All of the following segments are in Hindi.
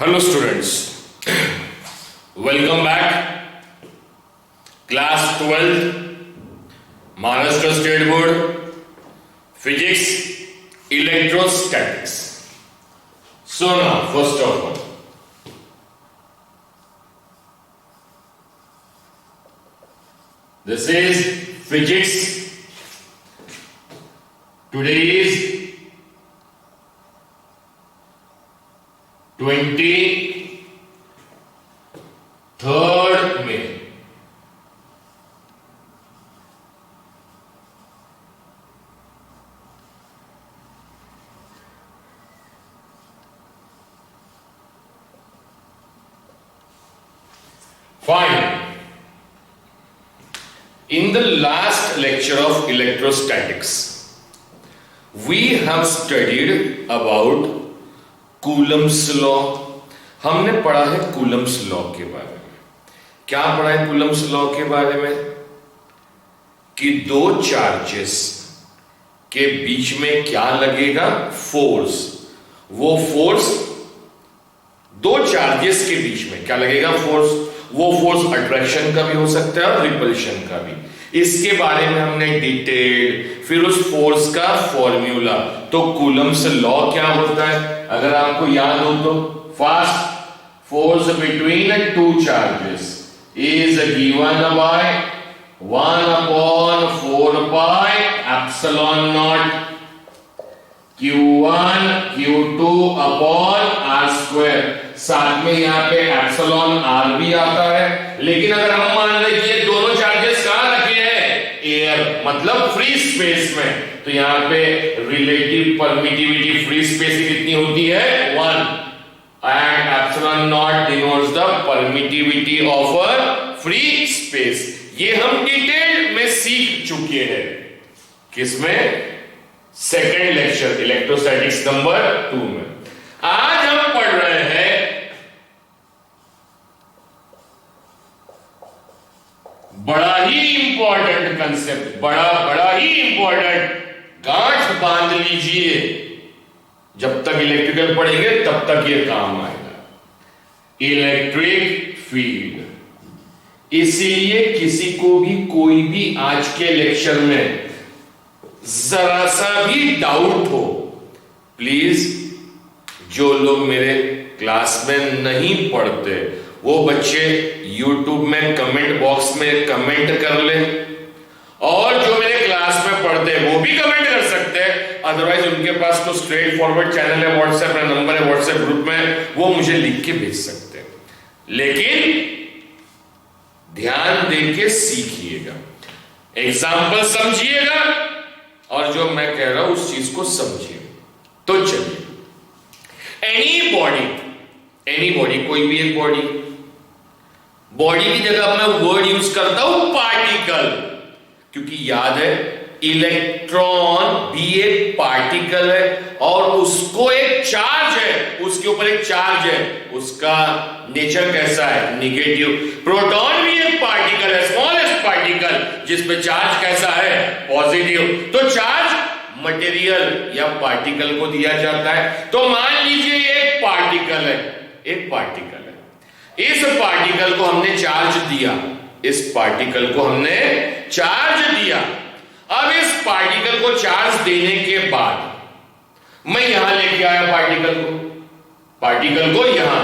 Hello students, welcome back. Class 12, Maharashtra State Board, Physics, Electrostatics. So now, first of all, this is Physics. Today is 23rd May. Fine. In the last lecture of electrostatics, we have studied about Coulomb's law. हमने पढ़ा है कूलम्स लॉ के बारे में. क्या पढ़ा है कूलम्स लॉ के बारे में? कि दो चार्जेस के बीच में क्या लगेगा? फोर्स. वो फोर्स दो चार्जेस के बीच में क्या लगेगा? फोर्स. वो फोर्स अट्रैक्शन का भी हो सकता है और रिपल्शन का भी. इसके बारे में हमने डिटेल, फिर उस फोर्स का फॉर्मूला. तो कूलम्स लॉ क्या होता है अगर आपको याद हो तो? Fast force between two charges is given by 1/4 pi epsilon not Q1 Q2 upon R square. साथ में यहां पे एप्सिलॉन R भी आता है. लेकिन अगर हम मान लें कि ये दोनों चार्जेस कहां रखे हैं? एयर, मतलब फ्री स्पेस में. तो यहां पे रिलेटिव परमिटिविटी फ्री स्पेस की कितनी होती है? 1. And epsilon not denotes the permittivity of a free space. ये हम डिटेल में सीख चुके हैं. किसमें? सेकेंड लेक्चर इलेक्ट्रोस्टैटिक्स नंबर 2 में. आज हम पढ़ रहे हैं बड़ा ही इंपॉर्टेंट कंसेप्ट, बड़ा ही इंपॉर्टेंट. गांठ बांध लीजिए, जब तक इलेक्ट्रिकल पढ़ेंगे तब तक ये काम आएगा. Electric field. इसीलिए किसी को भी कोई भी आज के लेक्चर में जरा सा भी डाउट हो, प्लीज जो लोग मेरे क्लास में नहीं पढ़ते वो बच्चे YouTube में कमेंट बॉक्स में कमेंट कर ले, और जो मेरे क्लास में पढ़ते हैं वो भी कमेंट कर सकते हैं. अदरवाइज उनके पास तो स्ट्रेट फॉरवर्ड चैनल है, व्हाट्सएप नंबर है, व्हाट्सएप ग्रुप में वो मुझे लिख के भेज सकते हैं. लेकिन ध्यान देके सीखिएगा, एग्जाम्पल समझिएगा, और जो मैं कह रहा हूं उस चीज को समझिए. तो चलिए, एनी बॉडी, कोई भी एक बॉडी की जगह मैं वर्ड यूज करता हूं पार्टिकल, क्योंकि याद है इलेक्ट्रॉन भी एक पार्टिकल है और उसको एक चार्ज है, उसके ऊपर एक चार्ज है. उसका नेचर कैसा है? निगेटिव. प्रोटॉन भी एक पार्टिकल है, स्मॉलेस्ट पार्टिकल, जिसपे चार्ज कैसा है? पॉजिटिव. तो चार्ज मटेरियल या पार्टिकल को दिया जाता है. तो मान लीजिए ये एक पार्टिकल है, इस पार्टिकल को हमने चार्ज दिया, अब इस पार्टिकल को चार्ज देने के बाद मैं यहां लेके आया पार्टिकल को यहां.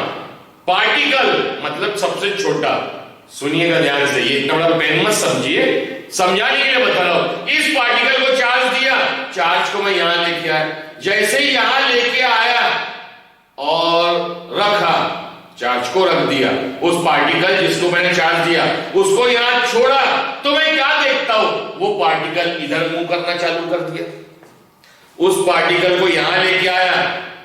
पार्टिकल मतलब सबसे छोटा. सुनिएगा ध्यान से, ये इतना बड़ा पेन मत समझिए, समझाने के लिए बता रहा हूं. इस पार्टिकल को चार्ज दिया, चार्ज को मैं यहां लेके आया. जैसे ही यहां लेके आया और रखा, चार्ज को रख दिया, उस पार्टिकल जिसको मैंने चार्ज दिया उसको यहां छोड़ा, तो मैं क्या देखता हूं? वो पार्टिकल इधर मूव करना चालू कर दिया. उस पार्टिकल को यहां लेके आया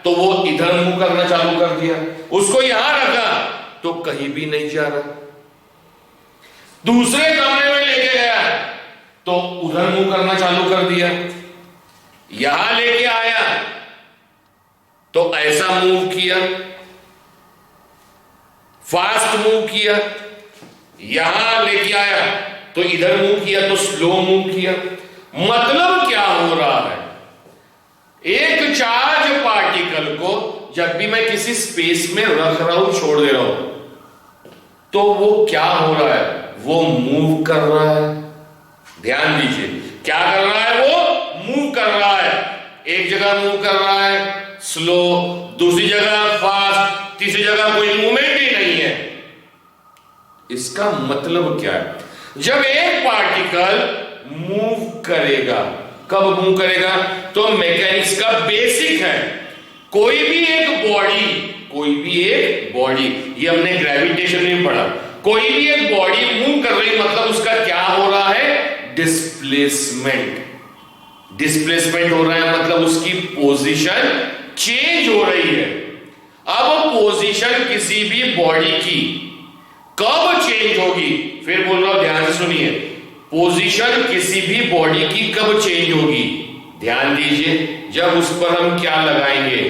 तो वो इधर मूव करना चालू कर दिया. उसको यहां रखा तो कहीं भी नहीं जा रहा. दूसरे कमरे में लेके गया तो उधर मूव करना चालू कर दिया. यहां लेके आया तो ऐसा मूव किया, फास्ट मूव किया. यहां लेके आया तो इधर मूव किया, तो स्लो मूव किया. मतलब क्या हो रहा है? एक चार्ज पार्टिकल को जब भी मैं किसी स्पेस में रख रहा हूं, छोड़ दे रहा हूं, तो वो क्या हो रहा है? वो मूव कर रहा है। ध्यान दीजिए, क्या कर रहा है? वो मूव कर रहा है। एक जगह मूव कर रहा है स्लो, दूसरी जगह फास्ट, तीसरी जगह कोई मूवमेंट ही नहीं है। इसका मतलब क्या है? जब एक पार्टिकल मूव करेगा, कब मूव करेगा? तो मैकेनिक्स का बेसिक है, कोई भी एक बॉडी, ये हमने ग्रेविटेशन में पढ़ा, कोई भी एक बॉडी मूव कर रही, मतलब उसका क्या हो रहा है? डिस्प्लेसमेंट हो रहा है, मतलब उसकी पोजीशन चेंज हो रही है। अब पोजीशन किसी भी बॉडी की कब चेंज होगी? फिर बोल रहा हूं, ध्यान से सुनिए, पोजीशन किसी भी बॉडी की कब चेंज होगी? ध्यान दीजिए, जब उस पर हम क्या लगाएंगे?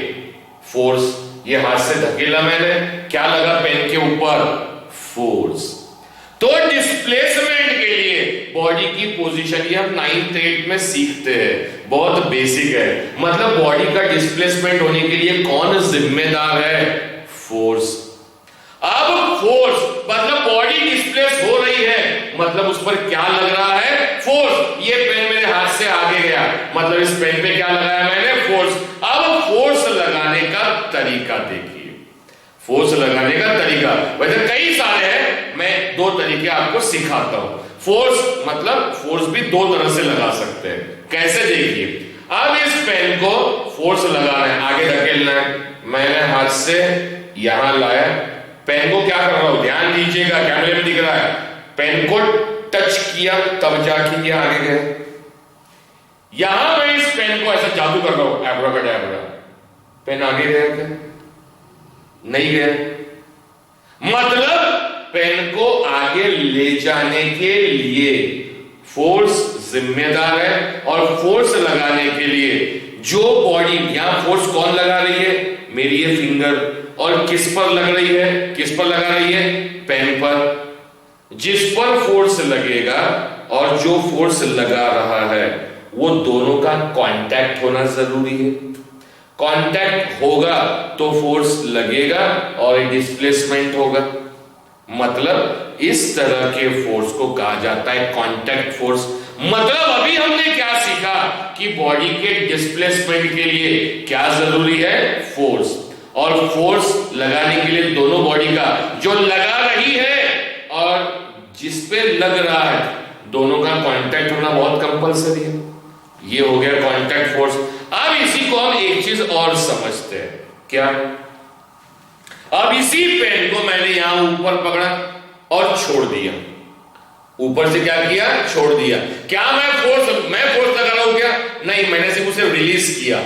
फोर्स। ये हाथ से धकेला मैंने, क्या लगा पेन के ऊपर? फोर्स। तो डिस्प्लेसमेंट के लिए बॉडी की पोजीशन, ये हम 9th 8th में सीखते हैं, बहुत बेसिक है। मतलब बॉडी का डिस्प्लेसमेंट होने के लिए कौन जिम्मेदार है? फोर्स। अब फोर्स मतलब बॉडी डिस्प्लेस हो रही है, मतलब उस पर क्या लग रहा है? फोर्स। ये पेन मेरे हाथ से आगे गया, मतलब इस पेन पे क्या लगाया मैंने? फोर्स। अब फोर्स लगाने का तरीका देखिए, फोर्स लगाने का तरीका वैसे कई सारे हैं, मैं 2 तरीके आपको सिखाता हूं। फोर्स मतलब फोर्स भी 2 तरह से लगा सकते हैं। कैसे? देखिए, अब इस पेन को फोर्स लगाना है, आगे धकेलना है। मैंने हाथ से यहां लाया, पेन को क्या कर रहा हूं? ध्यान दीजिएगा, कैमरे में दिख रहा है, पेन को टच किया तब जाके ये आगे गया। यहां मैं इस पेन को ऐसा जादू कर रहा हूं, एब्राकडाब्रा, पेन आगे गया क्या? नहीं गया। मतलब पेन को आगे ले जाने के लिए फोर्स जिम्मेदार है, और फोर्स लगाने के लिए जो बॉडी, यहां फोर्स कौन लगा रही है? मेरी ये फिंगर। और किस पर लग रही है? किस पर लगा रही है? पेन पर। जिस पर फोर्स लगेगा और जो फोर्स लगा रहा है, वो दोनों का कांटेक्ट होना जरूरी है। कांटेक्ट होगा तो फोर्स लगेगा और डिस्प्लेसमेंट होगा। मतलब इस तरह के फोर्स को कहा जाता है कांटेक्ट फोर्स। मतलब अभी हमने क्या सीखा कि बॉडी के डिस्प्लेसमेंट के लिए क्या जरूरी है? फोर्स। और फोर्स लगाने के लिए दोनों बॉडी का, जो लगा रही है और जिस पे लग रहा है, दोनों का कांटेक्ट होना बहुत कंपलसरी है। ये हो गया कांटेक्ट फोर्स। अब इसी को हम एक चीज और समझते हैं, क्या? अब इसी पेन को मैंने यहां ऊपर पकड़ा और छोड़ दिया। ऊपर से क्या किया? छोड़ दिया। क्या मैं फोर्स लगा रहा हूं क्या? नहीं, मैंने सिर्फ उसे रिलीज किया,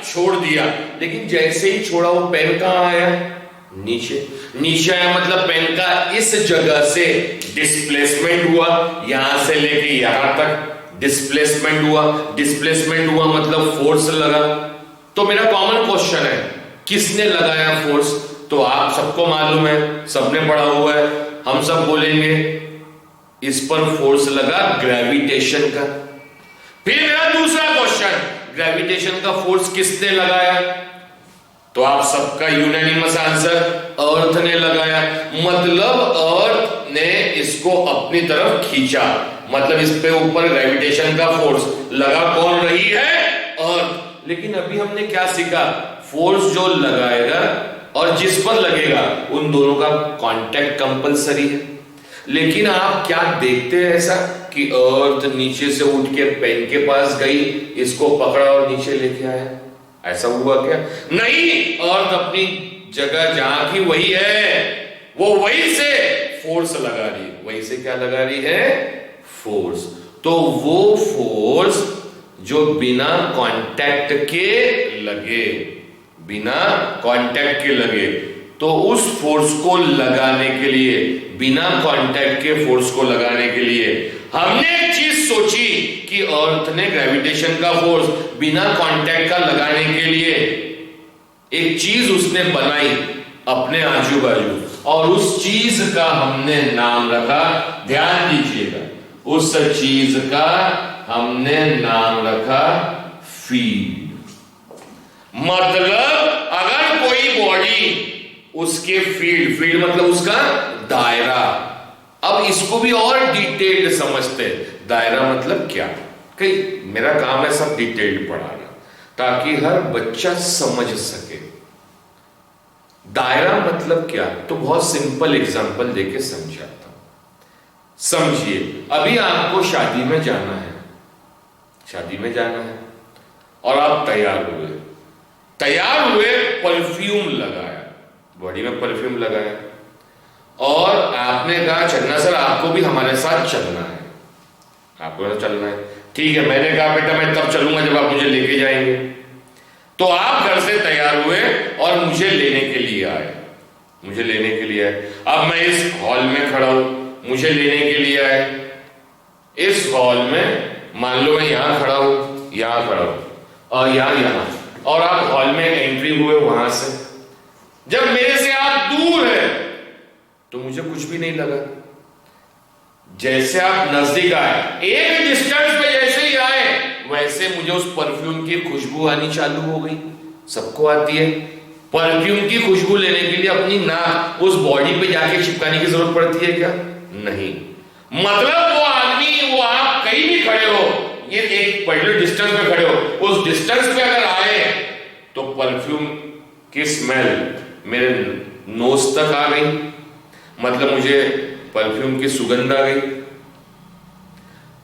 छोड़ दिया। लेकिन जैसे ही छोड़ा, वो पेन कहां आया? नीचे आया। मतलब पेन का इस जगह से डिस्प्लेसमेंट हुआ, यहां से लेके यहां तक डिस्प्लेसमेंट हुआ मतलब फोर्स लगा। तो मेरा कॉमन क्वेश्चन है, किसने लगाया फोर्स? तो आप सबको मालूम है, सबने पढ़ा हुआ है, हम सब बोलेंगे इस पर फोर्स लगा ग्रेविटेशन का। फिर मेरा दूसरा क्वेश्चन, ग्रेविटेशन का फोर्स किसने लगाया? तो आप सबका यूनानिमस आंसर, अर्थ ने लगाया। मतलब अर्थ ने इसको अपनी तरफ खींचा, मतलब इस पे ऊपर ग्रेविटेशन का फोर्स लगा। कौन रही है? अर्थ। लेकिन अभी हमने क्या सीखा? फोर्स जो लगाएगा और जिस पर लगेगा, उन दोनों का कांटेक्ट कंपलसरी है। लेकिन आप क्या देखते हैं ऐसा कि अर्थ नीचे से उठ के पेन के पास गई, इसको पकड़ा और नीचे लेके आया? ऐसा हुआ क्या? नहीं, अर्थ अपनी जगह जहां की वही है, वो वही से फोर्स लगा रही है। वही से क्या लगा रही है? फोर्स। तो वो फोर्स जो बिना कांटेक्ट के लगे, तो उस फोर्स को लगाने के लिए, बिना कांटेक्ट के फोर्स को लगाने के लिए हमने एक चीज सोची कि अर्थ ने ग्रेविटेशन का फोर्स बिना कांटेक्ट का लगाने के लिए एक चीज उसने बनाई अपने आजू बाजू, और उस चीज का हमने नाम रखा, ध्यान दीजिएगा, उस चीज का हमने नाम रखा फील्ड। मतलब अगर कोई बॉडी उसके फील्ड मतलब उसका दायरा। अब इसको भी और डिटेल्ड समझते हैं। दायरा मतलब क्या, कई मेरा काम है सब डिटेल्ड पढ़ाना ताकि हर बच्चा समझ सके। दायरा मतलब क्या, तो बहुत सिंपल एग्जांपल देके समझाता हूं। समझिए, अभी आपको शादी में जाना है, शादी में जाना है और आप तैयार हुए, परफ्यूम लगाया, बॉडी में परफ्यूम लगाया और आपने कहा चलना सर आपको भी हमारे साथ चलना है, आपको चलना है। ठीक है, मैंने कहा बेटा मैं तब चलूंगा जब आप मुझे लेके जाएंगे। तो आप घर से तैयार हुए और मुझे लेने के लिए आए, अब मैं इस हॉल में खड़ा हूं, मुझे लेने के लिए आए। इस हॉल में मान लो मैं यहां खड़ा हूं और यहां और आप हॉल में एंट्री हुए वहां से। जब मेरे से आप दूर है तो मुझे कुछ भी नहीं लगा। जैसे आप नजदीक आए, एक डिस्टेंस पे जैसे ही आए, वैसे मुझे उस परफ्यूम की खुशबू आनी चालू हो गई। सबको आती है, परफ्यूम की खुशबू लेने के लिए अपनी नाक उस बॉडी पे जाके चिपकाने की जरूरत पड़ती है क्या? नहीं। मतलब वो आदमी, वो आप कहीं भी खड़े हो, ये एक पर्टिकुलर डिस्टेंस पे खड़े हो, उस डिस्टेंस पे अगर आए तो परफ्यूम की स्मेल मेरे नोज तक आ गई, मतलब मुझे परफ्यूम की सुगंध आ गई।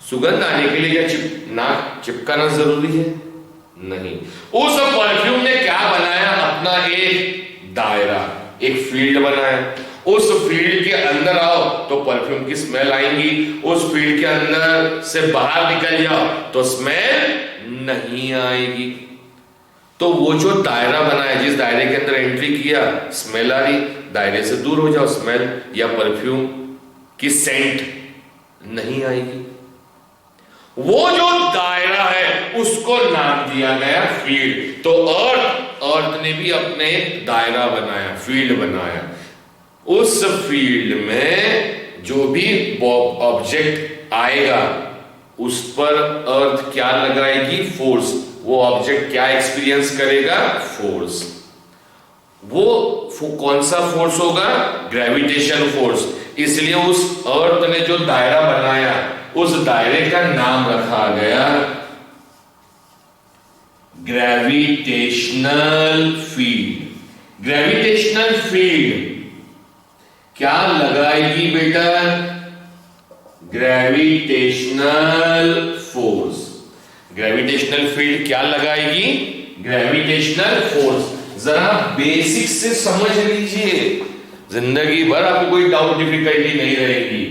सुगंध आने के लिए क्या नाक चिपकाना जरूरी है? नहीं। उस परफ्यूम ने क्या बनाया? अपना एक दायरा, एक फील्ड बनाया। उस फील्ड के अंदर आओ तो परफ्यूम की स्मेल आएंगी, उस फील्ड के अंदर से बाहर निकल जाओ तो स्मेल नहीं आएगी। तो वो जो दायरा बनाया, जिस दायरे के अंदर एंट्री किया, स्मेल आ रही, दायरे से दूर हो जाओ, स्मेल या परफ्यूम की सेंट नहीं आएगी। वो जो दायरा है उसको नाम दिया गया फील्ड। तो अर्थ ने भी अपने एक दायरा बनाया, फील्ड बनाया। उस फील्ड में जो भी ऑब्जेक्ट आएगा उस पर अर्थ क्या लगाएगी? फोर्स। वो ऑब्जेक्ट क्या एक्सपीरियंस करेगा? फोर्स। वो कौन सा फोर्स होगा? Gravitation force. इसलिए उस अर्थ ने जो दायरा बनाया, उस दायरे का नाम रखा गया ग्रेविटेशनल फील्ड। ग्रेविटेशनल फील्ड क्या लगाएगी बेटा? Gravitational force. ग्रेविटेशनल फील्ड क्या लगाएगी? Gravitational force. जरा बेसिक से समझ लीजिए, जिंदगी भर आपको कोई डाउट डिफिकल्टी नहीं रहेगी।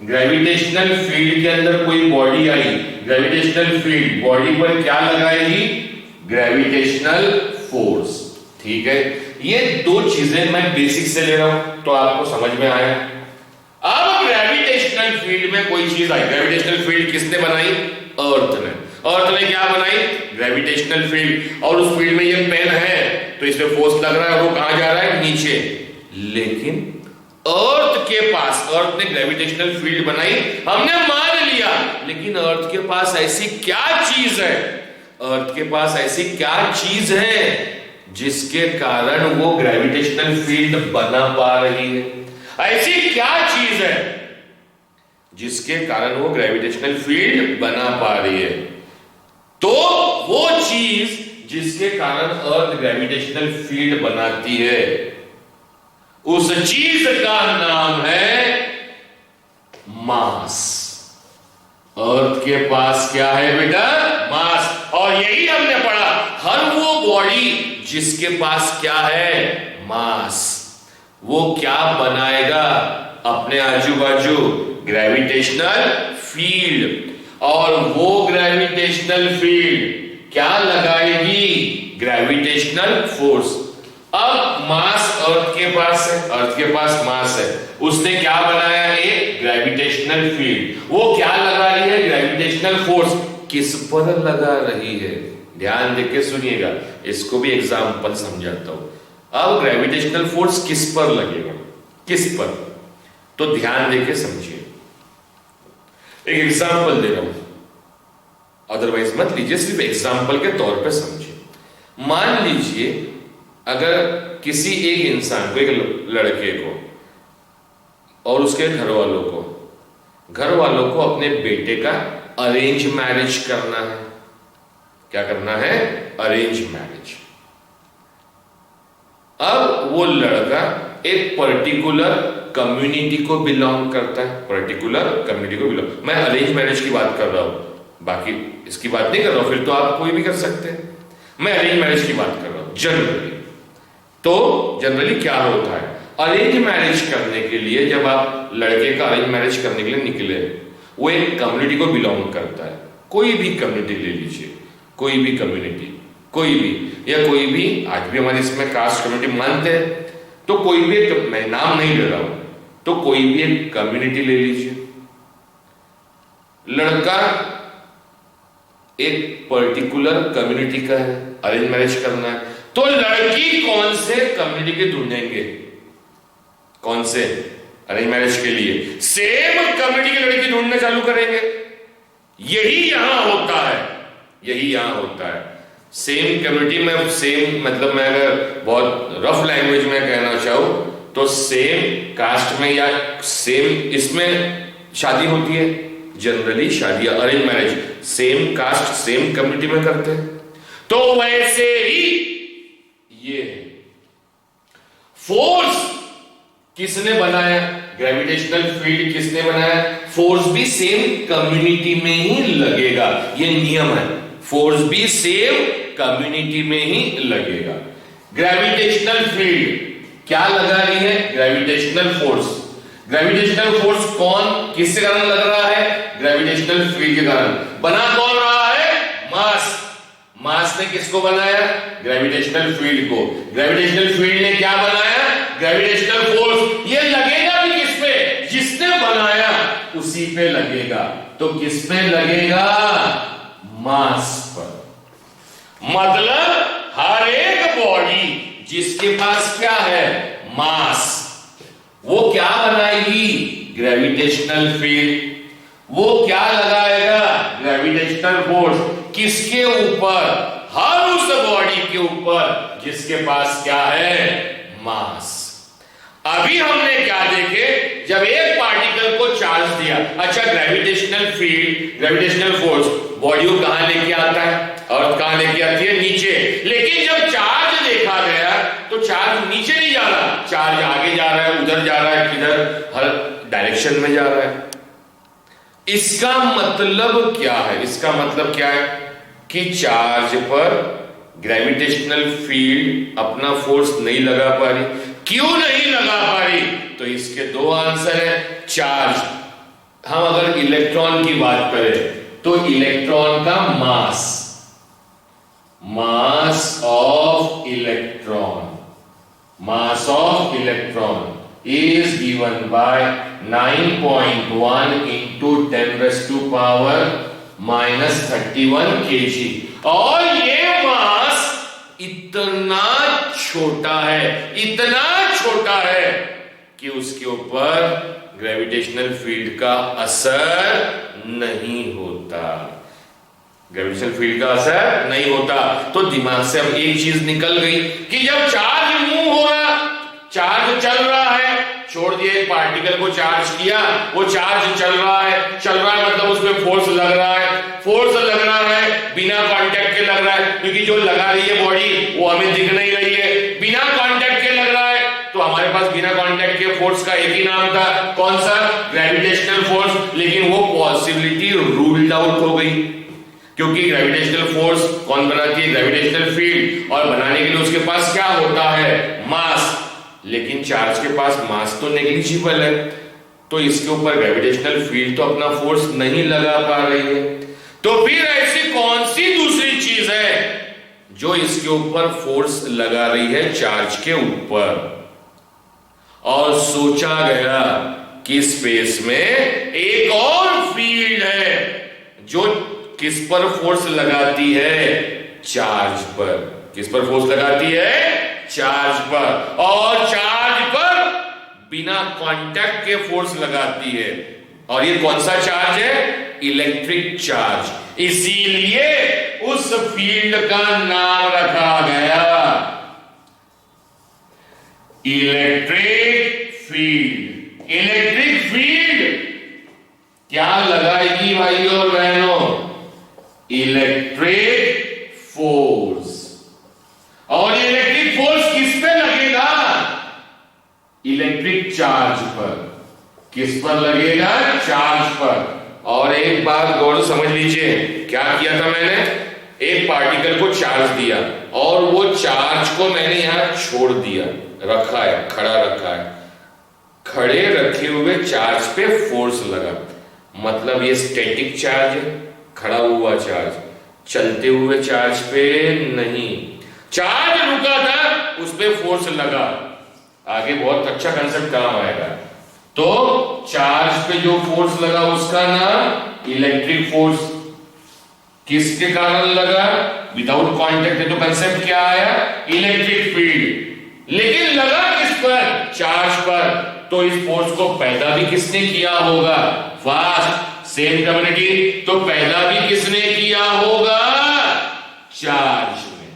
ग्रेविटेशनल फील्ड के अंदर कोई बॉडी आई, ग्रेविटेशनल फील्ड बॉडी पर क्या लगाएगी? Gravitational force. ठीक है, ये दो चीजें मैं बेसिक से ले रहा हूं तो आपको समझ में आया। अब ग्रेविटेशनल फील्ड में कोई चीज आई, ग्रेविटेशनल फील्ड किसने बनाई? अर्थ ने। अर्थ ने क्या बनाई? Gravitational field. और उस फील्ड में ये पेन है तो इसमें फोर्स लग रहा है, वो कहां जा रहा है? नीचे। लेकिन अर्थ के पास, अर्थ ने ग्रेविटेशनल फील्ड बनाई, हमने मान लिया, लेकिन अर्थ के पास ऐसी क्या चीज है? अर्थ के पास ऐसी क्या चीज है जिसके कारण वो ग्रेविटेशनल फील्ड बना पा रही है? ऐसी क्या चीज है जिसके कारण वो ग्रेविटेशनल फील्ड बना पा रही है? तो वो चीज जिसके कारण अर्थ ग्रेविटेशनल फील्ड बनाती है, उस चीज का नाम है मास। अर्थ के पास क्या है बेटा? मास। और यही हमने पढ़ा, हर वो बॉडी जिसके पास क्या है? मास, वो क्या बनाएगा अपने आजू बाजू? Gravitational field. और वो ग्रेविटेशनल फील्ड क्या लगाएगी? Gravitational force. अब मास अर्थ के पास है, अर्थ के पास मास है, उसने क्या बनाया? एक ग्रेविटेशनल फील्ड। वो क्या लगा रही है? Gravitational force. किस पर लगा रही है? ध्यान देके सुनिएगा, इसको भी एग्जाम्पल समझाता हूं। अब ग्रेविटेशनल फोर्स किस पर लगेगा? किस पर? तो ध्यान देके समझिए। एक एग्जाम्पल दे रहा हूं, अदरवाइज मत लीजिए, सिर्फ एग्जाम्पल के तौर पे समझिए। मान लीजिए अगर किसी एक इंसान को, एक लड़के को और उसके घर वालों को अपने बेटे का अरेंज मैरिज करना है। क्या करना है? Arrange marriage. अब वो लड़का एक पर्टिकुलर कम्युनिटी को बिलोंग करता है, पर्टिकुलर कम्युनिटी को बिलोंग। मैं अरेंज मैरिज की बात कर रहा हूं, बाकी इसकी बात नहीं कर रहा हूं, फिर तो आप कोई भी कर सकते हैं। मैं अरेंज मैरिज की बात कर रहा हूं जनरली। तो जनरली क्या होता है, अरेंज मैरिज करने के लिए जब आप लड़के का अरेंज मैरिज करने के लिए निकले, वो एक कम्युनिटी को बिलोंग करता है। कोई भी कम्युनिटी ले लीजिए, कोई भी कम्युनिटी, कोई भी, या कोई भी, आज भी हमारे इसमें कास्ट कम्युनिटी मानते हैं, तो कोई भी एक, मैं नाम नहीं ले रहा हूं, तो कोई भी एक कम्युनिटी ले लीजिए। लड़का एक पर्टिकुलर कम्युनिटी का है, अरेंज मैरिज करना है, तो लड़की कौन से कम्युनिटी के ढूंढेंगे? कौन से? अरेंज मैरिज के लिए सेम कम्युनिटी की लड़की ढूंढना चालू करेंगे। यही यहां होता है, यही यहां होता है। सेम कम्युनिटी में, सेम मतलब मैं अगर बहुत रफ लैंग्वेज में कहना चाहूं तो सेम कास्ट में या सेम इसमें शादी होती है। जनरली शादियां, arrange marriage same caste same community में करते हैं। तो वैसे ही ये फोर्स किसने बनाया? ग्रेविटेशनल फील्ड किसने बनाया? फोर्स भी सेम कम्युनिटी में ही लगेगा, ये नियम है। फोर्स भी सेम कम्युनिटी में ही लगेगा। ग्रेविटेशनल फील्ड क्या लगा रही है? Gravitational force. ग्रेविटेशनल फोर्स कौन, किसके कारण लग रहा है? ग्रेविटेशनल फील्ड के कारण। बना कौन रहा है? मास। मास ने किसको बनाया? ग्रेविटेशनल फील्ड को। ग्रेविटेशनल फील्ड ने क्या बनाया? Gravitational force. ये लगेगा भी किस पे? जिसने बनाया उसी पे लगेगा। तो किस पे लगेगा? मास पर। मतलब हर एक बॉडी जिसके पास क्या है? मास, वो क्या बनाएगी? Gravitational field. वो क्या लगाएगा? Gravitational force. किसके ऊपर? हर उस बॉडी के ऊपर जिसके पास क्या है? मास। अभी हमने क्या देखे, जब एक पार्टिकल को चार्ज दिया, अच्छा gravitational field, gravitational force body को कहां लेके आता है? अर्थ कहां लेके आती है? नीचे। लेकिन जब चार्ज देखा गया तो चार्ज नीचे नहीं जा रहा, चार्ज आगे जा रहा है, उधर जा रहा है, किधर, हर डायरेक्शन में जा रहा है। इसका मतलब क्या है? इसका मतलब क्या है कि चार्ज पर ग्रेविटेशनल फील्ड अपना फोर्स नहीं लगा पा रही। क्यों नहीं लगा पा रही? तो इसके दो आंसर है। चार्ज, हम अगर इलेक्ट्रॉन की बात करें तो इलेक्ट्रॉन का mass, mass of electron, mass of electron is given by 9.1 into 10 raised to power minus 31 kg। और ये मास इतना छोटा है, इतना छोटा है कि उसके ऊपर ग्रेविटेशनल फील्ड का असर नहीं होता। ग्रेविटेशनल फील्ड का असर नहीं होता। तो दिमाग से अब एक चीज निकल गई कि जब चार्ज मूव हो रहा, चार्ज चल रहा है, छोड़ दिए एक पार्टिकल को चार्ज किया, वो चार्ज चल रहा है, चल रहा है मतलब उसमें फोर्स लग रहा है, फोर्स लग रहा है, बिना कांटेक्ट के लग रहा है, क्योंकि जो लगा रही है बॉडी वो हमें दिख नहीं रही है, बिना कांटेक्ट के लग रहा है। तो हमारे पास बिना कांटेक्ट के फोर्स का एक ही नाम था, कौन सा? Gravitational force. लेकिन वो पॉसिबिलिटी रूल्ड आउट हो गई, क्योंकि ग्रेविटेशनल फोर्स कौन बनाती है? Gravitational field. और बनाने के लिए उसके पास क्या होता है? मास। लेकिन चार्ज के पास मास तो नेग्लिजिबल है, तो इसके ऊपर ग्रेविटेशनल फील्ड तो अपना फोर्स नहीं लगा पा रही है। तो फिर ऐसी कौन सी दूसरी चीज है जो इसके ऊपर फोर्स लगा रही है? चार्ज के ऊपर। और सोचा गया कि स्पेस में एक और फील्ड है जो किस पर फोर्स लगाती है? चार्ज पर। किस पर फोर्स लगाती है? चार्ज पर। और चार्ज पर बिना कांटेक्ट के फोर्स लगाती है। और ये कौन सा चार्ज है? Electric charge. इसीलिए उस फील्ड का नाम रखा गया इलेक्ट्रिक फील्ड। इलेक्ट्रिक फील्ड क्या लगाएगी भाइयों और बहनों? Electric force. और इलेक्ट्रिक फोर्स किस पे लगेगा? इलेक्ट्रिक चार्ज पर। किस पर लगेगा? चार्ज पर। और एक बात गौर समझ लीजिए, क्या किया था मैंने? एक पार्टिकल को चार्ज दिया और वो चार्ज को मैंने यहां छोड़ दिया, रखा है, खड़ा रखा है। खड़े रखे हुए चार्ज पे फोर्स लगा, मतलब ये स्टैटिक चार्ज है, खड़ा हुआ चार्ज। चलते हुए चार्ज पे नहीं, चार्ज रुका था उस पे फोर्स लगा। आगे बहुत अच्छा कंसेप्ट काम आएगा। तो चार्ज पे जो फोर्स लगा उसका नाम इलेक्ट्रिक फोर्स। किसके कारण लगा? विदाउट कांटेक्ट है, तो कंसेप्ट क्या आया? Electric field. लेकिन लगा किस पर? चार्ज पर। तो इस फोर्स को पैदा भी किसने किया होगा? फास्ट सेम कम्युनिटी, तो पैदा भी किसने किया होगा? चार्ज ने।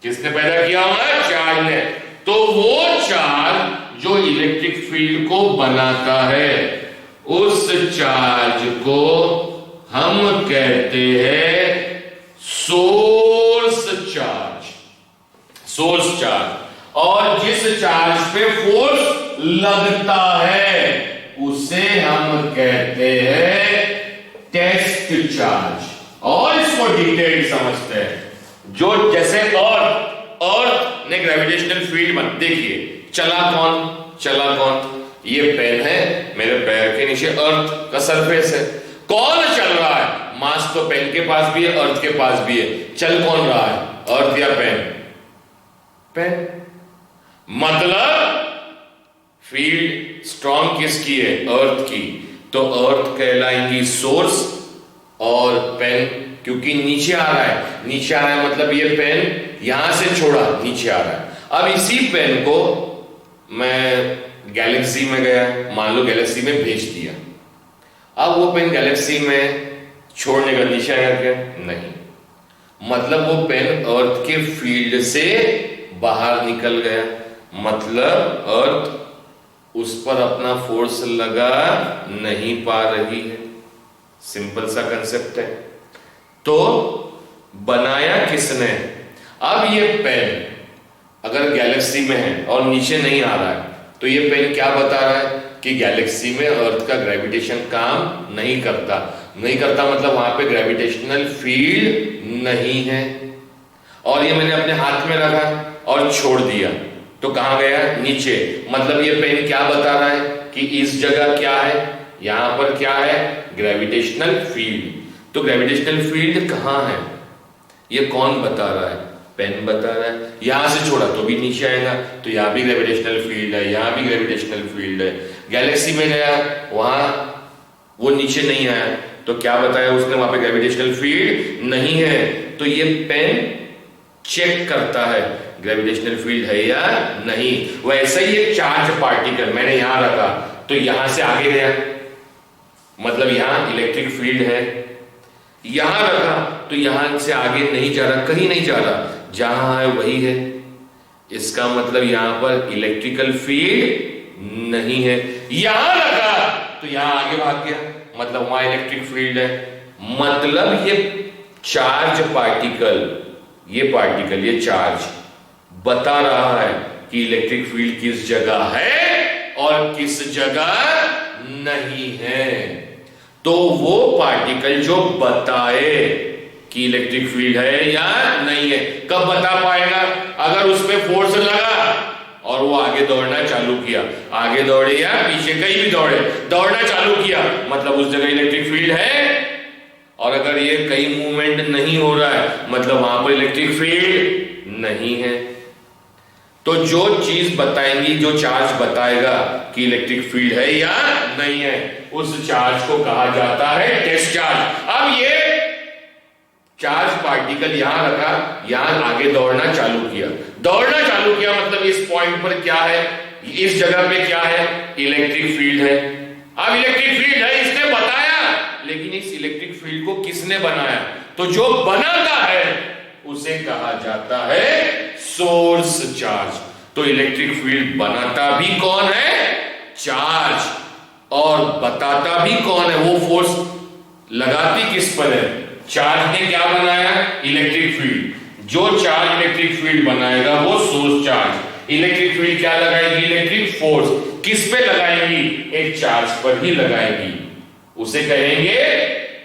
किसने पैदा किया होगा? चार्ज ने। तो वो चार्ज जो इलेक्ट्रिक फील्ड को बनाता है, उस चार्ज को हम कहते हैं सोर्स चार्ज। Source charge. और जिस चार्ज पे फोर्स लगता है उसे हम कहते हैं टेस्ट चार्ज। और इसको डिटेल समझते हैं। जो जैसे अर्थ ने ग्रेविटेशनल फील्ड बन, देखिए चला कौन? चला कौन? ये पेन है, मेरे पैर के नीचे अर्थ का सरफेस है। कौन चल रहा है? मास तो पेन के पास भी है, अर्थ के पास भी है। चल कौन रहा है? अर्थ या पेन? पेन। मतलब फील्ड स्ट्रॉन्ग किसकी है? अर्थ की। तो अर्थ कहलाएंगी सोर्स, और पेन क्योंकि नीचे आ रहा है, नीचे आ रहा है मतलब ये पेन यहां से छोड़ा नीचे आ रहा है। अब इसी पेन को मैं गैलेक्सी में गया, मान लो गैलेक्सी में भेज दिया। अब वो पेन गैलेक्सी में छोड़ने का नीचे आया क्या? नहीं, मतलब वो पेन अर्थ के फील्ड से बाहर निकल गया, मतलब अर्थ उस पर अपना फोर्स लगा नहीं पा रही है। सिंपल सा कंसेप्ट है। तो बनाया किसने? अब ये पेन अगर गैलेक्सी में है और नीचे नहीं आ रहा है, तो ये पेन क्या बता रहा है? कि गैलेक्सी में अर्थ का ग्रेविटेशन काम नहीं करता। नहीं करता मतलब वहां पे ग्रेविटेशनल फील्ड नहीं है। और ये मैंने अपने हाथ में रखा और छोड़ दिया, तो कहां गया? नीचे। मतलब ये पेन क्या बता रहा है? कि इस जगह क्या है? यहां पर क्या है? Gravitational field. तो ग्रेविटेशनल फील्ड कहां है? ये कौन बता रहा है? पेन बता रहा है। यहां से छोड़ा तो भी नीचे आएगा, तो यहां भी ग्रेविटेशनल फील्ड है, यहां भी ग्रेविटेशनल फील्ड है। गैलेक्सी में गया, वहां वो नीचे नहीं आया, तो क्या बताया उसने? वहां पे ग्रेविटेशनल फील्ड नहीं है। तो ये पेन चेक करता है ग्रेविटेशनल फील्ड है या नहीं। वैसे ही एक चार्ज पार्टिकल मैंने यहां रखा, तो यहां से आगे गया, मतलब यहां इलेक्ट्रिक फील्ड है। यहां रखा तो यहां से आगे नहीं जा रहा, कहीं नहीं जा रहा, जहां है वही है। इसका मतलब यहां पर इलेक्ट्रिकल फील्ड नहीं है। यहां रखा तो यहां आगे भाग गया, मतलब वहां इलेक्ट्रिक फील्ड है। मतलब ये चार्ज पार्टिकल, ये चार्ज बता रहा है कि इलेक्ट्रिक फील्ड किस जगह है और किस जगह नहीं है। तो वो पार्टिकल जो बताए कि इलेक्ट्रिक फील्ड है या नहीं है, कब बता पाएगा? अगर उस पर फोर्स लगा और वो आगे दौड़ना चालू किया, आगे दौड़े या पीछे कहीं भी दौड़े, दौड़ना चालू किया, मतलब उस जगह इलेक्ट्रिक फील्ड है। और अगर ये कहीं मूवमेंट नहीं हो रहा है, मतलब वहां पर इलेक्ट्रिक फील्ड नहीं है। तो जो चीज बताएंगी, जो चार्ज बताएगा कि इलेक्ट्रिक फील्ड है या नहीं है, उस चार्ज को कहा जाता है टेस्ट चार्ज। अब ये चार्ज पार्टिकल यहां रखा, यहां आगे दौड़ना चालू किया, दौड़ना चालू किया, मतलब इस पॉइंट पर क्या है? इस जगह पे क्या है? इलेक्ट्रिक फील्ड है। अब इलेक्ट्रिक फील्ड है, इसने बताया, लेकिन इस इलेक्ट्रिक फील्ड को किसने बनाया? तो जो बनाता है उसे कहा जाता है सोर्स चार्ज। तो इलेक्ट्रिक फील्ड बनाता भी कौन है? चार्ज। और बताता भी कौन है? वो फोर्स लगाती किस पर है? चार्ज ने क्या बनाया? Electric field. जो चार्ज इलेक्ट्रिक फील्ड बनाएगा वो सोर्स चार्ज। इलेक्ट्रिक फील्ड क्या लगाएगी? Electric force. किस पे लगाएगी? एक चार्ज पर ही लगाएगी। उसे कहेंगे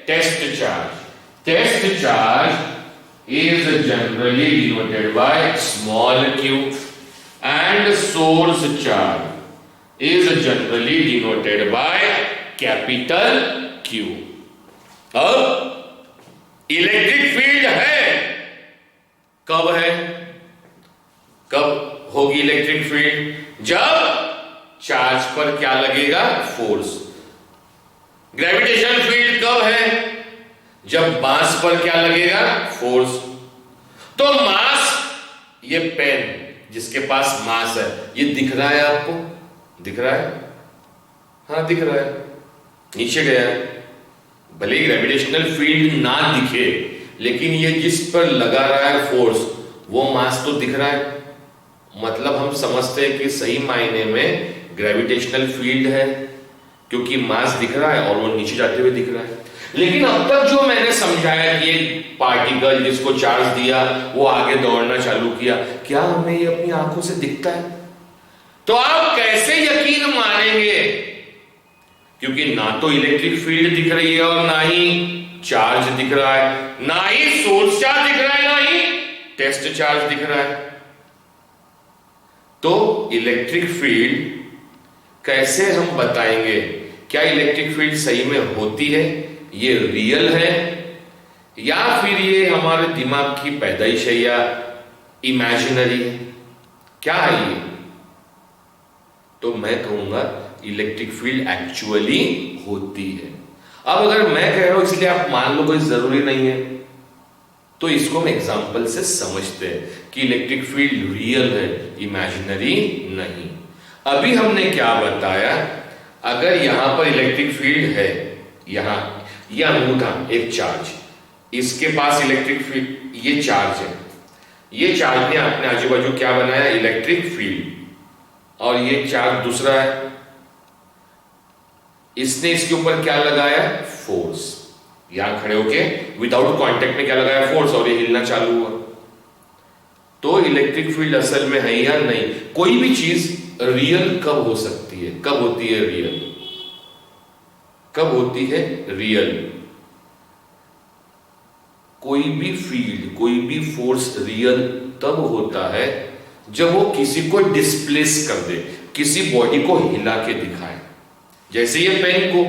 test charge. Test charge is generally denoted by small q and source charge is generally denoted by capital Q। अब इलेक्ट्रिक फील्ड है, कब है? कब होगी इलेक्ट्रिक फील्ड? जब चार्ज पर क्या लगेगा? फोर्स। ग्रेविटेशनल फील्ड कब है? जब मास पर क्या लगेगा? फोर्स। तो मास, ये पेन जिसके पास मास है, ये दिख रहा है आपको? दिख रहा है? हाँ दिख रहा है, नीचे गया है। भले ही ग्रेविटेशनल फील्ड ना दिखे, लेकिन ये जिस पर लगा रहा है फोर्स, वो मास तो दिख रहा है। मतलब हम समझते हैं कि सही मायने में ग्रेविटेशनल फील्ड है, क्योंकि मास दिख रहा है और वो नीचे जाते हुए दिख रहा है। लेकिन अब तक जो मैंने समझाया कि एक पार्टिकल जिसको चार्ज दिया वो आगे दौड़ना चालू किया, क्या हमें ये अपनी आंखों से दिखता है? तो आप कैसे यकीन मानेंगे? क्योंकि ना तो इलेक्ट्रिक फील्ड दिख रही है और ना ही चार्ज दिख रहा है, ना ही सोर्स चार्ज दिख रहा है, ना ही टेस्ट चार्ज दिख रहा है। तो इलेक्ट्रिक फील्ड कैसे हम बताएंगे? क्या इलेक्ट्रिक फील्ड सही में होती है, ये रियल है, या फिर ये हमारे दिमाग की पैदाइश है या इमेजिनरी है? क्या है ये? तो मैं कहूंगा इलेक्ट्रिक फील्ड एक्चुअली होती है। अब अगर मैं कह रहा हूं इसलिए आप मान लो कोई जरूरी नहीं है, तो इसको हम एग्जांपल से समझते हैं कि इलेक्ट्रिक फील्ड रियल है, इमेजिनरी नहीं। अभी हमने क्या बताया? अगर यहां पर इलेक्ट्रिक फील्ड है, यहां यह अंगूठा एक चार्ज, इसके पास इलेक्ट्रिक फील्ड, ये चार्ज है, ये चार्ज ने अपने आजू बाजू क्या बनाया? Electric field. और ये चार्ज दूसरा है, इसने इसके ऊपर क्या लगाया? फोर्स। यहां खड़े होके विदाउट कांटेक्ट में क्या लगाया? फोर्स, और ये हिलना चालू हुआ। तो इलेक्ट्रिक फील्ड असल में है या नहीं? कोई भी चीज रियल कब हो सकती है? कब होती है रियल? कब होती है रियल? कोई भी फील्ड, कोई भी फोर्स रियल तब होता है जब वो किसी को डिस्प्लेस कर दे, किसी बॉडी को हिला के दिखाए। जैसे ये पेन को